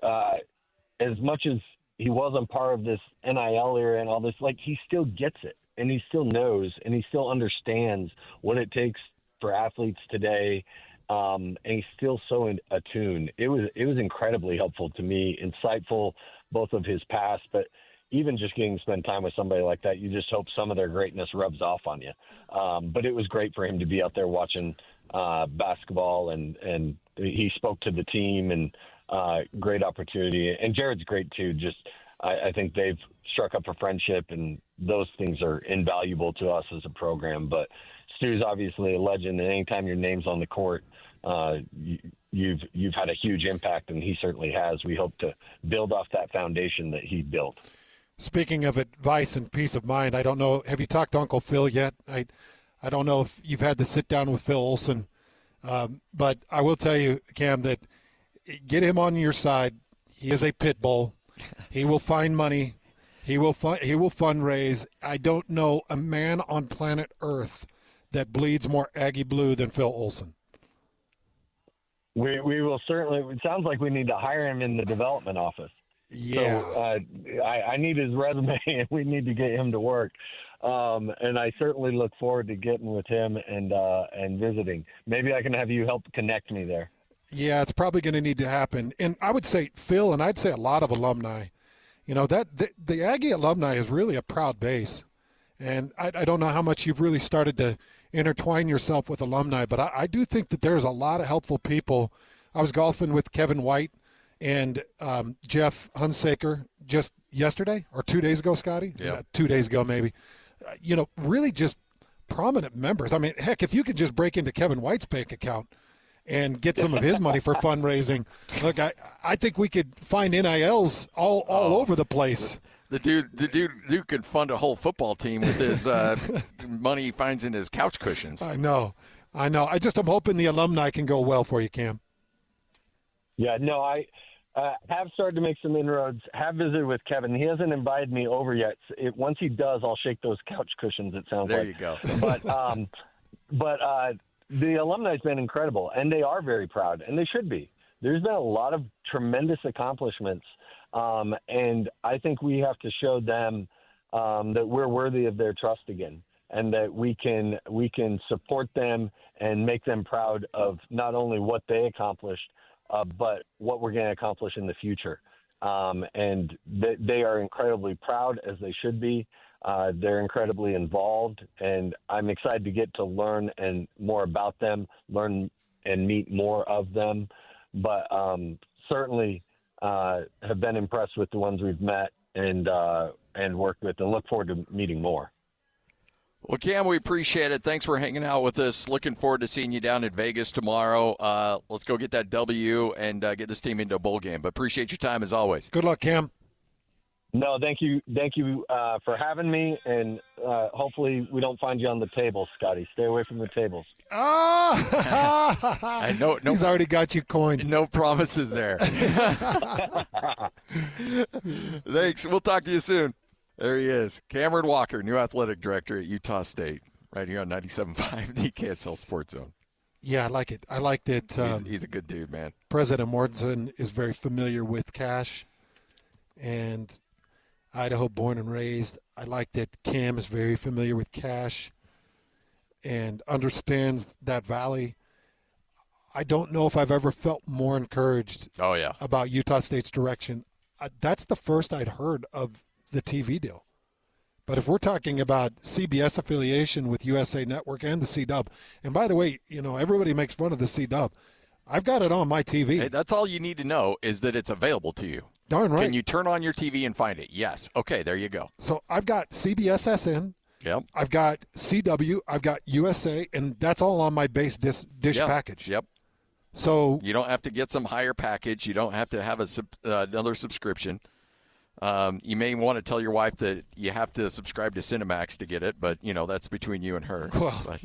as much as he wasn't part of this NIL era and all this, like, he still gets it, and he still knows, and he still understands what it takes for athletes today. And he's still so attuned. It was incredibly helpful to me, insightful, both of his past, but even just getting to spend time with somebody like that, you just hope some of their greatness rubs off on you. But it was great for him to be out there watching basketball, and he spoke to the team, and great opportunity. And Jared's great too. Just I think they've struck up a friendship, and those things are invaluable to us as a program. But Stu's obviously a legend, and anytime your name's on the court, you've had a huge impact, and he certainly has. We hope to build off that foundation that he built. Speaking of advice and peace of mind, I don't know, have you talked to Uncle Phil yet? I don't know if you've had to sit down with Phil Olson, but I will tell you, Cam, that get him on your side. He is a pit bull. He will find money. He will fundraise. I don't know a man on planet Earth that bleeds more Aggie blue than Phil Olson. We will certainly. It sounds like we need to hire him in the development office. Yeah. So, I need his resume, and we need to get him to work. And I certainly look forward to getting with him and visiting. Maybe I can have you help connect me there. Yeah, it's probably going to need to happen. And I would say Phil, and I'd say a lot of alumni, that the Aggie alumni is really a proud base. And I don't know how much you've really started to intertwine yourself with alumni, but I do think that there's a lot of helpful people. I was golfing with Kevin White and Jeff Hunsaker just yesterday or 2 days ago, Scotty? Yeah. 2 days ago maybe. Really just prominent members. I mean, heck, if you could just break into Kevin White's bank account and get some of his money for fundraising. Look, I think we could find NILs all over the place. The dude could fund a whole football team with his money he finds in his couch cushions. I know. I'm hoping the alumni can go well for you, Cam. Yeah, no, I have started to make some inroads, have visited with Kevin. He hasn't invited me over yet. Once he does, I'll shake those couch cushions, it sounds there like. There you go. But the alumni has been incredible, and they are very proud, and they should be. There's been a lot of tremendous accomplishments, and I think we have to show them that we're worthy of their trust again, and that we can support them and make them proud of not only what they accomplished, but what we're going to accomplish in the future. And they are incredibly proud, as they should be. They're incredibly involved, and I'm excited to get to learn and more about them, learn and meet more of them. But certainly have been impressed with the ones we've met and worked with, and look forward to meeting more. Well, Cam, we appreciate it. Thanks for hanging out with us. Looking forward to seeing you down in Vegas tomorrow. Let's go get that W and get this team into a bowl game. But appreciate your time as always. Good luck, Cam. No, thank you for having me, and hopefully we don't find you on the tables, Scotty. Stay away from the tables. I know. He's already got you coined. No promises there. Thanks. We'll talk to you soon. There he is, Cameron Walker, new athletic director at Utah State, right here on 97.5, the KSL Sports Zone. Yeah, I like it. I like that. He's a good dude, man. President Mortensen is very familiar with cash, and Idaho born and raised. I like that Cam is very familiar with cash and understands that valley. I don't know if I've ever felt more encouraged about Utah State's direction. That's the first I'd heard of the TV deal. But if we're talking about CBS affiliation with USA Network and the C-Dub, and by the way, everybody makes fun of the C-Dub. I've got it on my TV. Hey, that's all you need to know is that it's available to you. Darn right. Can you turn on your TV and find it? Yes. Okay, there you go. So I've got CBS SN. Yep. I've got CW. I've got USA, and that's all on my base dish package. Yep. So you don't have to get some higher package. You don't have to have another subscription. You may want to tell your wife that you have to subscribe to Cinemax to get it, but that's between you and her. Well, but.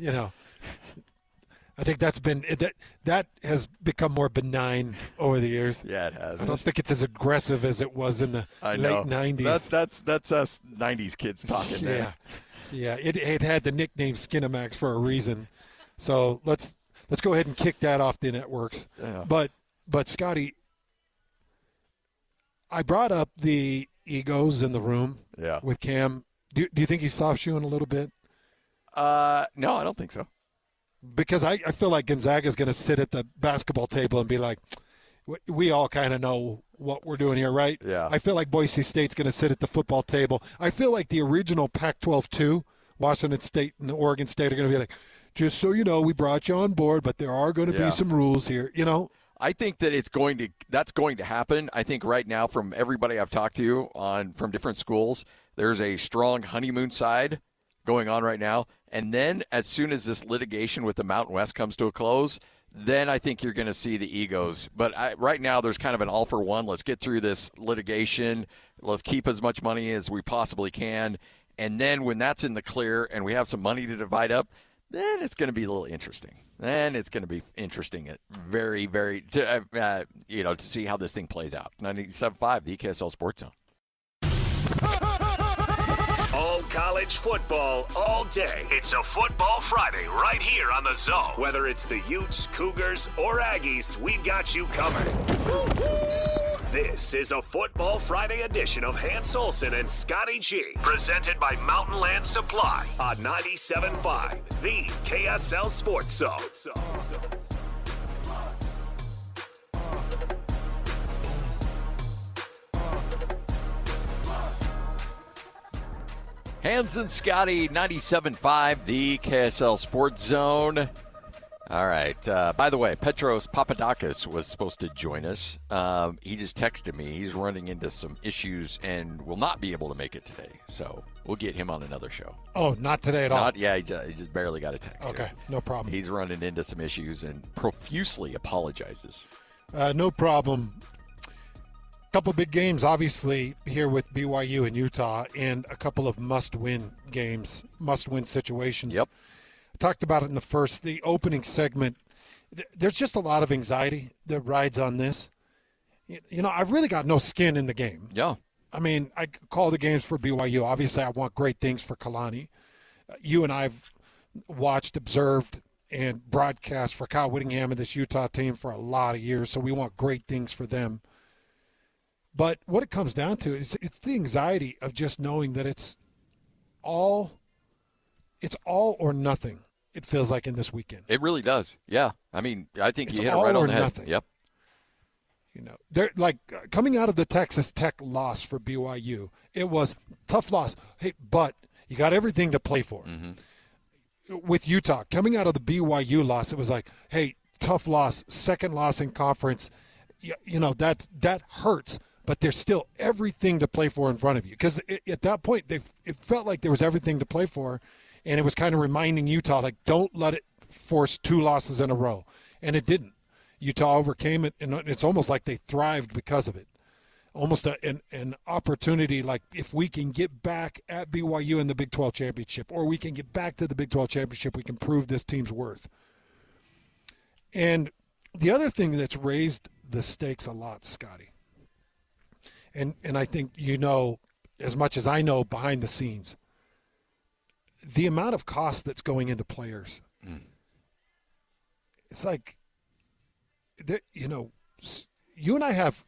I think that has become more benign over the years. Yeah, it has. I don't think it's as aggressive as it was in the late 90s. That's us 90s kids talking. Yeah, yeah. It had the nickname Skinamax for a reason. So let's go ahead and kick that off the networks. Yeah. But Scotty, I brought up the egos in the room with Cam. Do you think he's soft shoeing a little bit? No, I don't think so. Because I feel like Gonzaga's going to sit at the basketball table and be like, we all kind of know what we're doing here, right? Yeah. I feel like Boise State's going to sit at the football table. I feel like the original Pac-12 2, Washington State and Oregon State are going to be like, just so you know, we brought you on board, but there are going to be some rules here, you know. I think that that's going to happen. I think right now, from everybody I've talked to from different schools, there's a strong honeymoon side going on right now. And then as soon as this litigation with the Mountain West comes to a close, then I think you're going to see the egos. But right now there's kind of an all for one. Let's get through this litigation. Let's keep as much money as we possibly can. And then when that's in the clear and we have some money to divide up, then it's going to be a little interesting. Then it's going to be interesting, very, very, to see how this thing plays out. 97.5, the KSL Sports Zone. All college football all day. It's a Football Friday right here on the Zone. Whether it's the Utes, Cougars, or Aggies, we've got you covered. This is a Football Friday edition of Hans Olsen and Scotty G, presented by Mountain Land Supply on 97.5, the KSL Sports Zone. Hans and Scotty, 97.5, the KSL Sports Zone. All right. By the way, Petros Papadakis was supposed to join us. He just texted me. He's running into some issues and will not be able to make it today. So we'll get him on another show. Oh, not today at all? Yeah, he just barely got a text. Okay, here. no problem. He's running into some issues and profusely apologizes. No problem. Couple big games, obviously, here with BYU and Utah, and a couple of must-win games, must-win situations. Yep. I talked about it in the opening segment. There's just a lot of anxiety that rides on this. You know, I've really got no skin in the game. Yeah. I mean, I call the games for BYU. Obviously, I want great things for Kalani. You and I've watched, observed, and broadcast for Kyle Whittingham and this Utah team for a lot of years, so we want great things for them. But what it comes down to is it's the anxiety of just knowing that it's all or nothing, it feels like, in this weekend. It really does. Yeah. I mean, I think it's you hit it right on the head. Nothing. Yep. You know, they're like coming out of the Texas Tech loss for BYU. It was tough loss. Hey, but you got everything to play for. Mm-hmm. With Utah, coming out of the BYU loss, it was like, hey, tough loss, second loss in conference. You know, that hurts. But there's still everything to play for in front of you. Because at that point, it felt like there was everything to play for, and it was kind of reminding Utah, like, don't let it force two losses in a row. And it didn't. Utah overcame it, and it's almost like they thrived because of it. Almost an opportunity, like, if we can get back at BYU in the Big 12 championship, or we can get back to the Big 12 championship, we can prove this team's worth. And the other thing that's raised the stakes a lot, Scotty, and I think you know as much as I know behind the scenes, the amount of cost that's going into players. It's like, you know, you and I have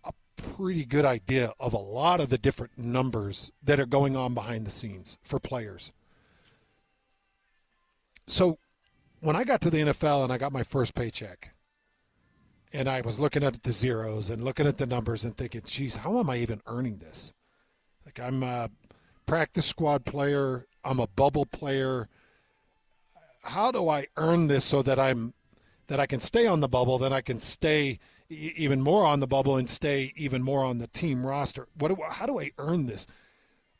a pretty good idea of a lot of the different numbers that are going on behind the scenes for players. So when I got to the NFL and I got my first paycheck, and I was looking at the zeros and looking at the numbers and thinking, geez, how am I even earning this? Like, I'm a practice squad player. I'm a bubble player. How do I earn this so that I can stay on the bubble, then I can stay even more on the bubble and stay even more on the team roster? How do I earn this?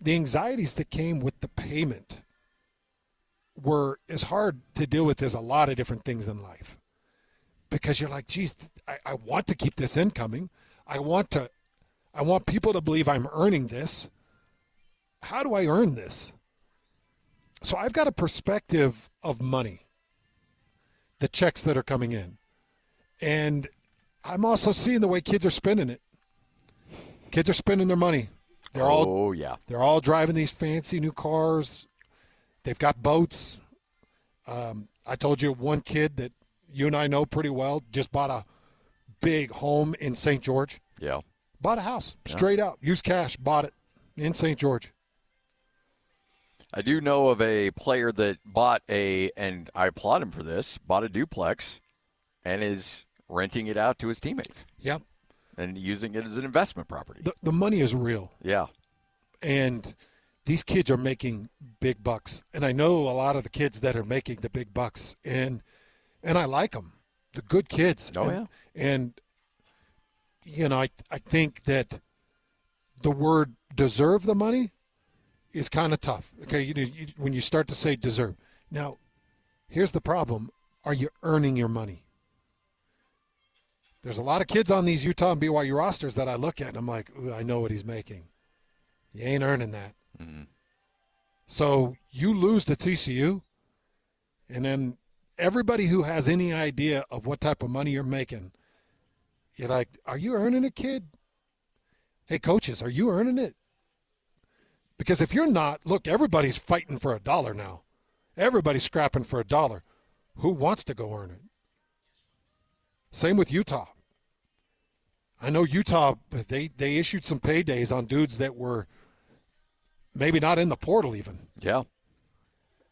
The anxieties that came with the payment were as hard to deal with as a lot of different things in life. Because you're like, geez, I want to keep this incoming. I want people to believe I'm earning this. How do I earn this? So I've got a perspective of money, the checks that are coming in. And I'm also seeing the way kids are spending it. Kids are spending their money. They're all driving these fancy new cars. They've got boats. I told you one kid that you and I know pretty well just bought a big home in St. George. Yeah. Bought a house, straight out, used cash, bought it in St. George. I do know of a player that bought and I applaud him for this, bought a duplex and is renting it out to his teammates. Yep. And using it as an investment property. The money is real. Yeah. And these kids are making big bucks. And I know a lot of the kids that are making the big bucks. And I like them. The good kids. Oh, yeah. And, I think that the word deserve the money is kind of tough. Okay, when you start to say deserve. Now, here's the problem. Are you earning your money? There's a lot of kids on these Utah and BYU rosters that I look at and I'm like, I know what he's making. You ain't earning that. Mm-hmm. So you lose to TCU, and then everybody who has any idea of what type of money you're making, you're like, are you earning it, kid? Hey, coaches, are you earning it? Because if you're not, look, everybody's fighting for $1 now. Everybody's scrapping for $1. Who wants to go earn it? Same with Utah. I know Utah, they issued some paydays on dudes that were maybe not in the portal even. Yeah.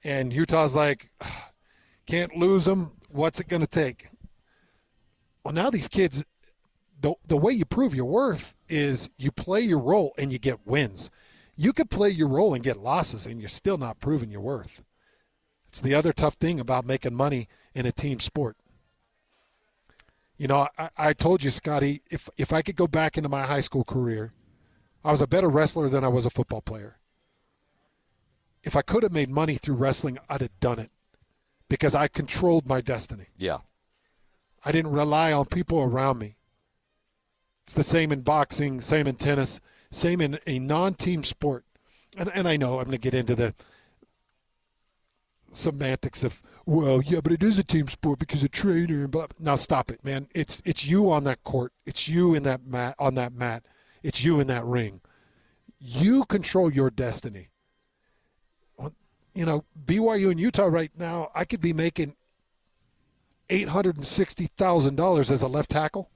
And Utah's like, can't lose them. What's it going to take? Well, now these kids, the way you prove your worth is you play your role and you get wins. You could play your role and get losses, and you're still not proving your worth. It's the other tough thing about making money in a team sport. I told you, Scotty, if I could go back into my high school career, I was a better wrestler than I was a football player. If I could have made money through wrestling, I'd have done it because I controlled my destiny. Yeah. I didn't rely on people around me. It's the same in boxing, same in tennis, same in a non-team sport. And I know I'm going to get into the semantics of, well, yeah, but it is a team sport because a trainer and blah. Now stop it, man. It's you on that court. It's you in that mat, on that mat. It's you in that ring. You control your destiny. BYU and Utah right now, I could be making $860,000 as a left tackle.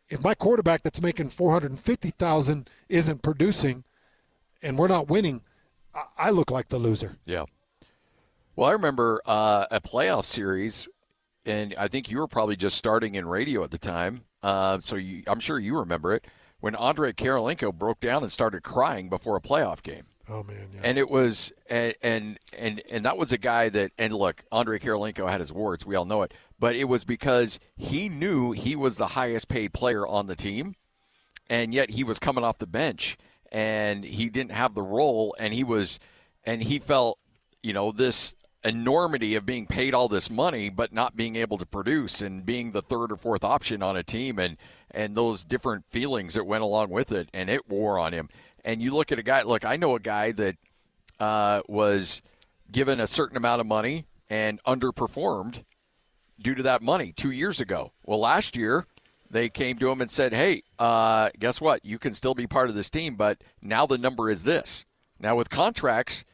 If my quarterback that's making $450,000 isn't producing and we're not winning, I look like the loser. Yeah. Well, I remember a playoff series, and I think you were probably just starting in radio at the time, I'm sure you remember it, when Andrei Kirilenko broke down and started crying before a playoff game. Oh, man, yeah. And it was and that was a guy that, and look, Andrei Kirilenko had his warts, we all know it, but it was because he knew he was the highest paid player on the team, and yet he was coming off the bench, and he didn't have the role, and he felt, this enormity of being paid all this money but not being able to produce and being the third or fourth option on a team and those different feelings that went along with it, and it wore on him. And you look at a guy, look, I know a guy that was given a certain amount of money and underperformed due to that money 2 years ago. Well, last year they came to him and said, hey, guess what? You can still be part of this team, but now the number is this. Now with contracts,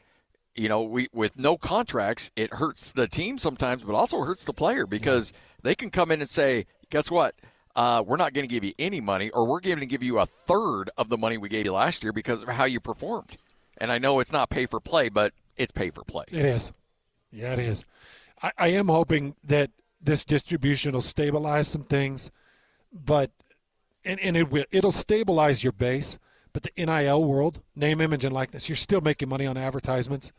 with no contracts, it hurts the team sometimes, but also hurts the player because they can come in and say, guess what? We're not going to give you any money, or we're going to give you a third of the money we gave you last year because of how you performed. And I know it's not pay for play, but it's pay for play. It is. Yeah, it is. I am hoping that this distribution will stabilize some things, but and it'll stabilize your base. But the NIL world, name, image, and likeness, you're still making money on advertisements.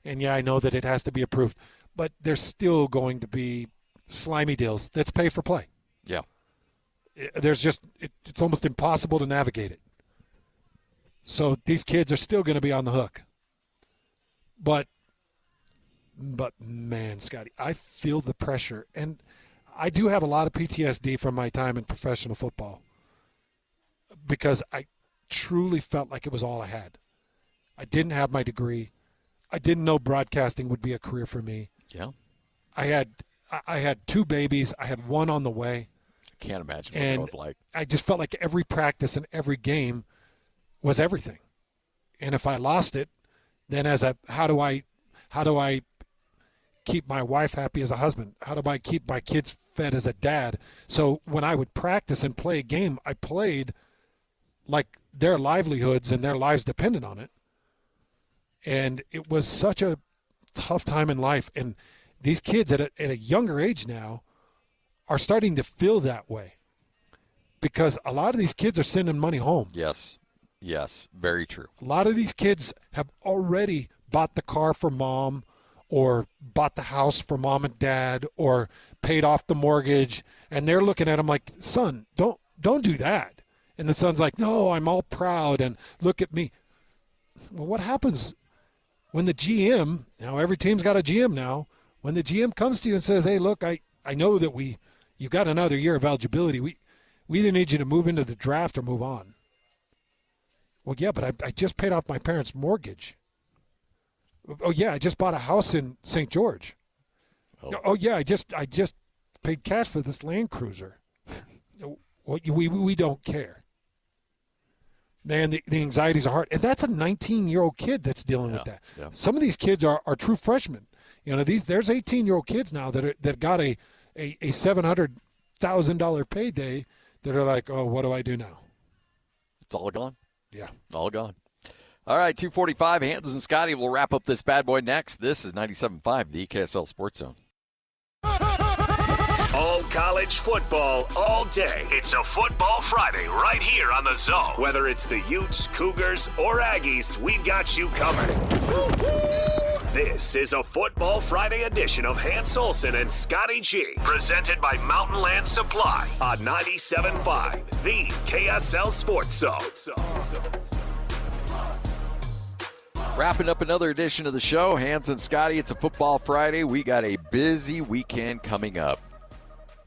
And, yeah, I know that it has to be approved. But there's still going to be slimy deals that's pay for play. Yeah. There's just it's almost impossible to navigate it. So these kids are still going to be on the hook. But man, Scotty, I feel the pressure. And I do have a lot of PTSD from my time in professional football because I truly felt like it was all I had. I didn't have my degree. I didn't know broadcasting would be a career for me. Yeah. I had two babies. I had one on the way. Can't imagine what it was like. I just felt like every practice and every game was everything. And if I lost it, then how do I keep my wife happy as a husband? How do I keep my kids fed as a dad? So when I would practice and play a game, I played like their livelihoods and their lives depended on it. And it was such a tough time in life. And these kids at a younger age now are starting to feel that way because a lot of these kids are sending money home. Yes. Yes, very true. A lot of these kids have already bought the car for mom or bought the house for mom and dad or paid off the mortgage, and they're looking at him like, son, don't do that. And the son's like, no, I'm all proud, and look at me. Well, what happens when the GM, now every team's got a GM now, when the GM comes to you and says, hey, look, I know that you've got another year of eligibility. We either need you to move into the draft or move on. Well, yeah, but I just paid off my parents' mortgage. Oh, yeah, I just bought a house in St. George. Oh yeah, I just paid cash for this Land Cruiser. We don't care. Man, the anxieties are hard. And that's a 19-year-old kid that's dealing with that. Yeah. Some of these kids are true freshmen. There's 18-year-old kids now that got a $700,000 payday that are like, oh, what do I do now? It's all gone. Yeah. All gone. All right, 2:45. Hansons and Scotty will wrap up this bad boy next. This is 97.5, the KSL Sports Zone. All college football all day. It's a Football Friday right here on the Zone. Whether it's the Utes, Cougars, or Aggies, we've got you covered. This is a Football Friday edition of Hans Olsen and Scotty G, presented by Mountain Land Supply on 97.5, the KSL Sports Zone. Wrapping up another edition of the show, Hans and Scotty. It's a Football Friday. We got a busy weekend coming up.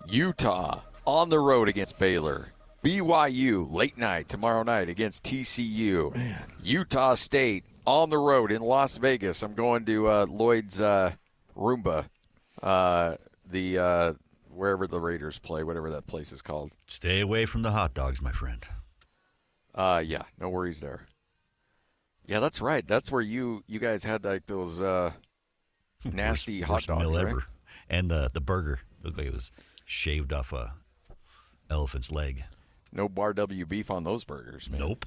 Utah on the road against Baylor. BYU late night tomorrow night against TCU. Man. Utah State on the road in Las Vegas. I'm going to Lloyd's Roomba, wherever the Raiders play, whatever that place is called. Stay away from the hot dogs, my friend. Yeah, no worries there. Yeah, that's right. That's where you guys had like those nasty hot dogs, meal right? ever. And the burger looked like it was shaved off a elephant's leg. No bar W beef on those burgers, man. Nope.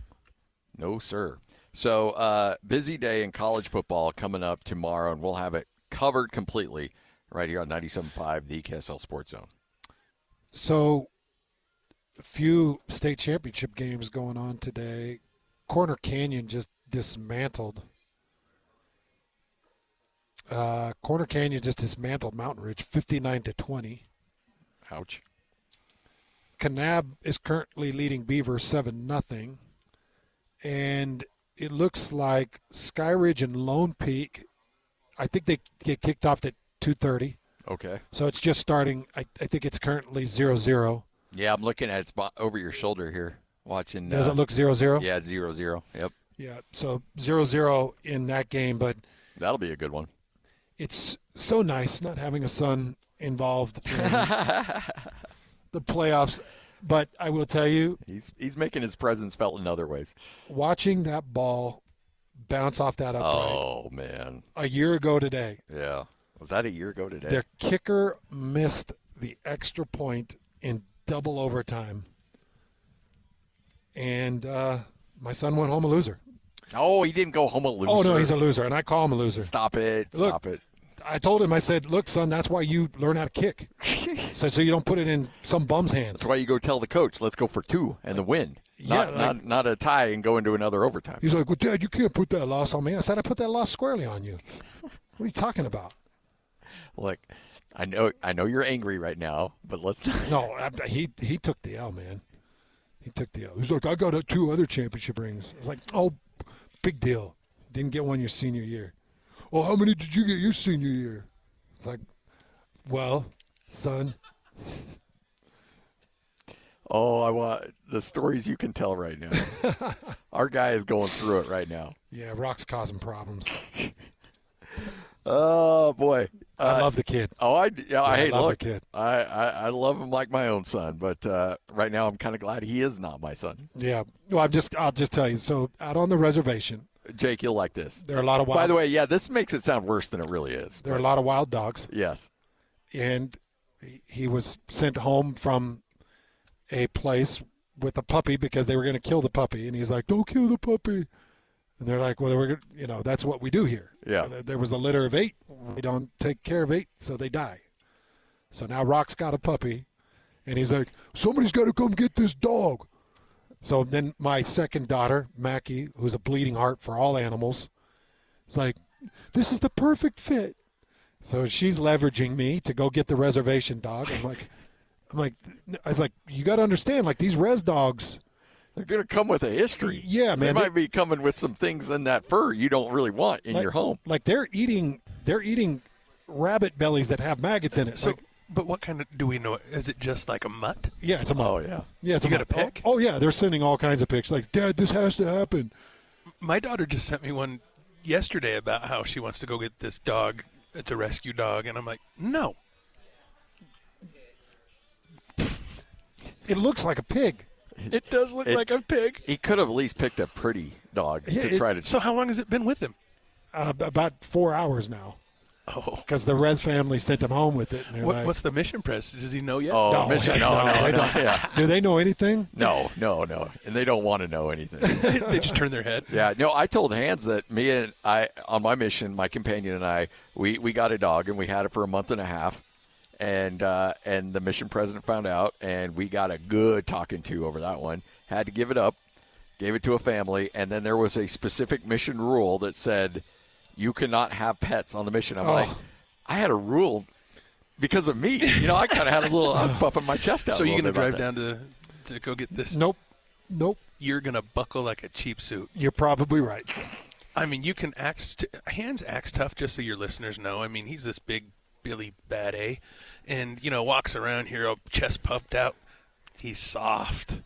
No, sir. So, busy day in college football coming up tomorrow, and we'll have it covered completely right here on 97.5, the KSL Sports Zone. So, a few state championship games going on today. Corner Canyon just dismantled. Corner Canyon just dismantled Mountain Ridge 59-20. Ouch. Kanab is currently leading Beaver 7-0. And it looks like Sky Ridge and Lone Peak, I think they get kicked off at 2:30. Okay. So it's just starting. I think it's currently 0-0. Yeah, I'm looking at it over your shoulder here, watching. Does it look 0-0? Yeah, it's 0-0. Yep. Yeah, so 0-0 in that game, but that'll be a good one. It's so nice not having a son involved in the playoffs. But I will tell you, he's making his presence felt in other ways. Watching that ball bounce off that upright. Oh, man. A year ago today. Yeah. Was that a year ago today? Their kicker missed the extra point in double overtime. And my son went home a loser. Oh, he didn't go home a loser. Oh, no, he's a loser, and I call him a loser. Stop it. Stop it. I told him, I said, look, son, that's why you learn how to kick. so you don't put it in some bum's hands. That's why you go tell the coach, let's go for 2 and the win. Not a tie and go into another overtime. He's like, well, Dad, you can't put that loss on me. I said, I put that loss squarely on you. What are you talking about? Look, I know you're angry right now, but let's not. No, he took the L, man. He took the L. He's like, I got 2 other championship rings. I was like, oh, big deal. Didn't get one your senior year. Oh, how many did you get your senior year? It's like, well, son. Oh, I want the stories you can tell right now. Our guy is going through it right now. Yeah, Rock's causing problems. Oh, boy. I love the kid. Oh, I love the kid. I love him like my own son, but right now I'm kind of glad he is not my son. Yeah. Well, I'll just tell you. So out on the reservation, Jake, you'll like this. There are a lot of wild. By the way, yeah, this makes it sound worse than it really is. There are a lot of wild dogs. Yes. And he was sent home from a place with a puppy because they were going to kill the puppy, and he's like, "Don't kill the puppy." And they're like, "Well, that's what we do here." Yeah. There was a litter of 8. We don't take care of 8, so they die. So now Rock's got a puppy, and he's like, "Somebody's got to come get this dog." So then my second daughter, Mackie, who's a bleeding heart for all animals, is like, this is the perfect fit. So she's leveraging me to go get the reservation dog. I was like, you got to understand, like these res dogs, they're going to come with a history. Yeah, man. They might be coming with some things in that fur you don't really want in your home. Like they're eating rabbit bellies that have maggots in it. So, but what kind of do we know? Is it just like a mutt? Yeah, it's a mutt. Oh yeah, yeah. It's you got a pic? Oh yeah, they're sending all kinds of pics. Like, Dad, this has to happen. My daughter just sent me one yesterday about how she wants to go get this dog. It's a rescue dog, and I'm like, no. It looks like a pig. It does look like a pig. He could have at least picked a pretty dog to try to. So how long has it been with him? About 4 hours now. Oh, because the Res family sent him home with it. And what's the mission press? Does he know yet? Oh, no, mission? No. Yeah. Do they know anything? No, and they don't want to know anything. They just turn their head. Yeah, no. I told Hans that me and I on my mission, my companion and I, we got a dog and we had it for a month and a half, and the mission president found out, and we got a good talking to over that one. Had to give it up, gave it to a family, and then there was a specific mission rule that said you cannot have pets on the mission. I'm like, I had a rule because of me. You know, I kind of had a little, I was puffing my chest out. So you're going to drive down to go get this? Nope. You're going to buckle like a cheap suit. You're probably right. I mean, you can act, Hans acts tough, just so your listeners know. I mean, he's this big Billy Bad A, and, you know, walks around here all chest puffed out. He's soft.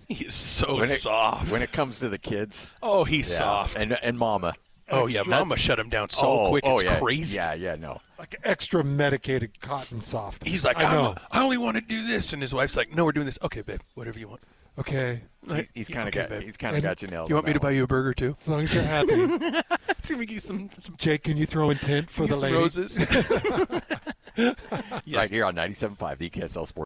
He is so soft. When it comes to the kids. Oh, he's soft. And Mama. Oh, yeah, Mama shut him down so quick. It's crazy. Yeah, no. Like extra medicated cotton soft. He's like, I only want to do this. And his wife's like, no, we're doing this. Okay, babe, whatever you want. Okay. He's kind of got you nailed. You want me to buy you a burger, too? As long as you're happy. some Jake, can you throw in tent for the lady? Roses. Right here on 97.5 DKSL Sports.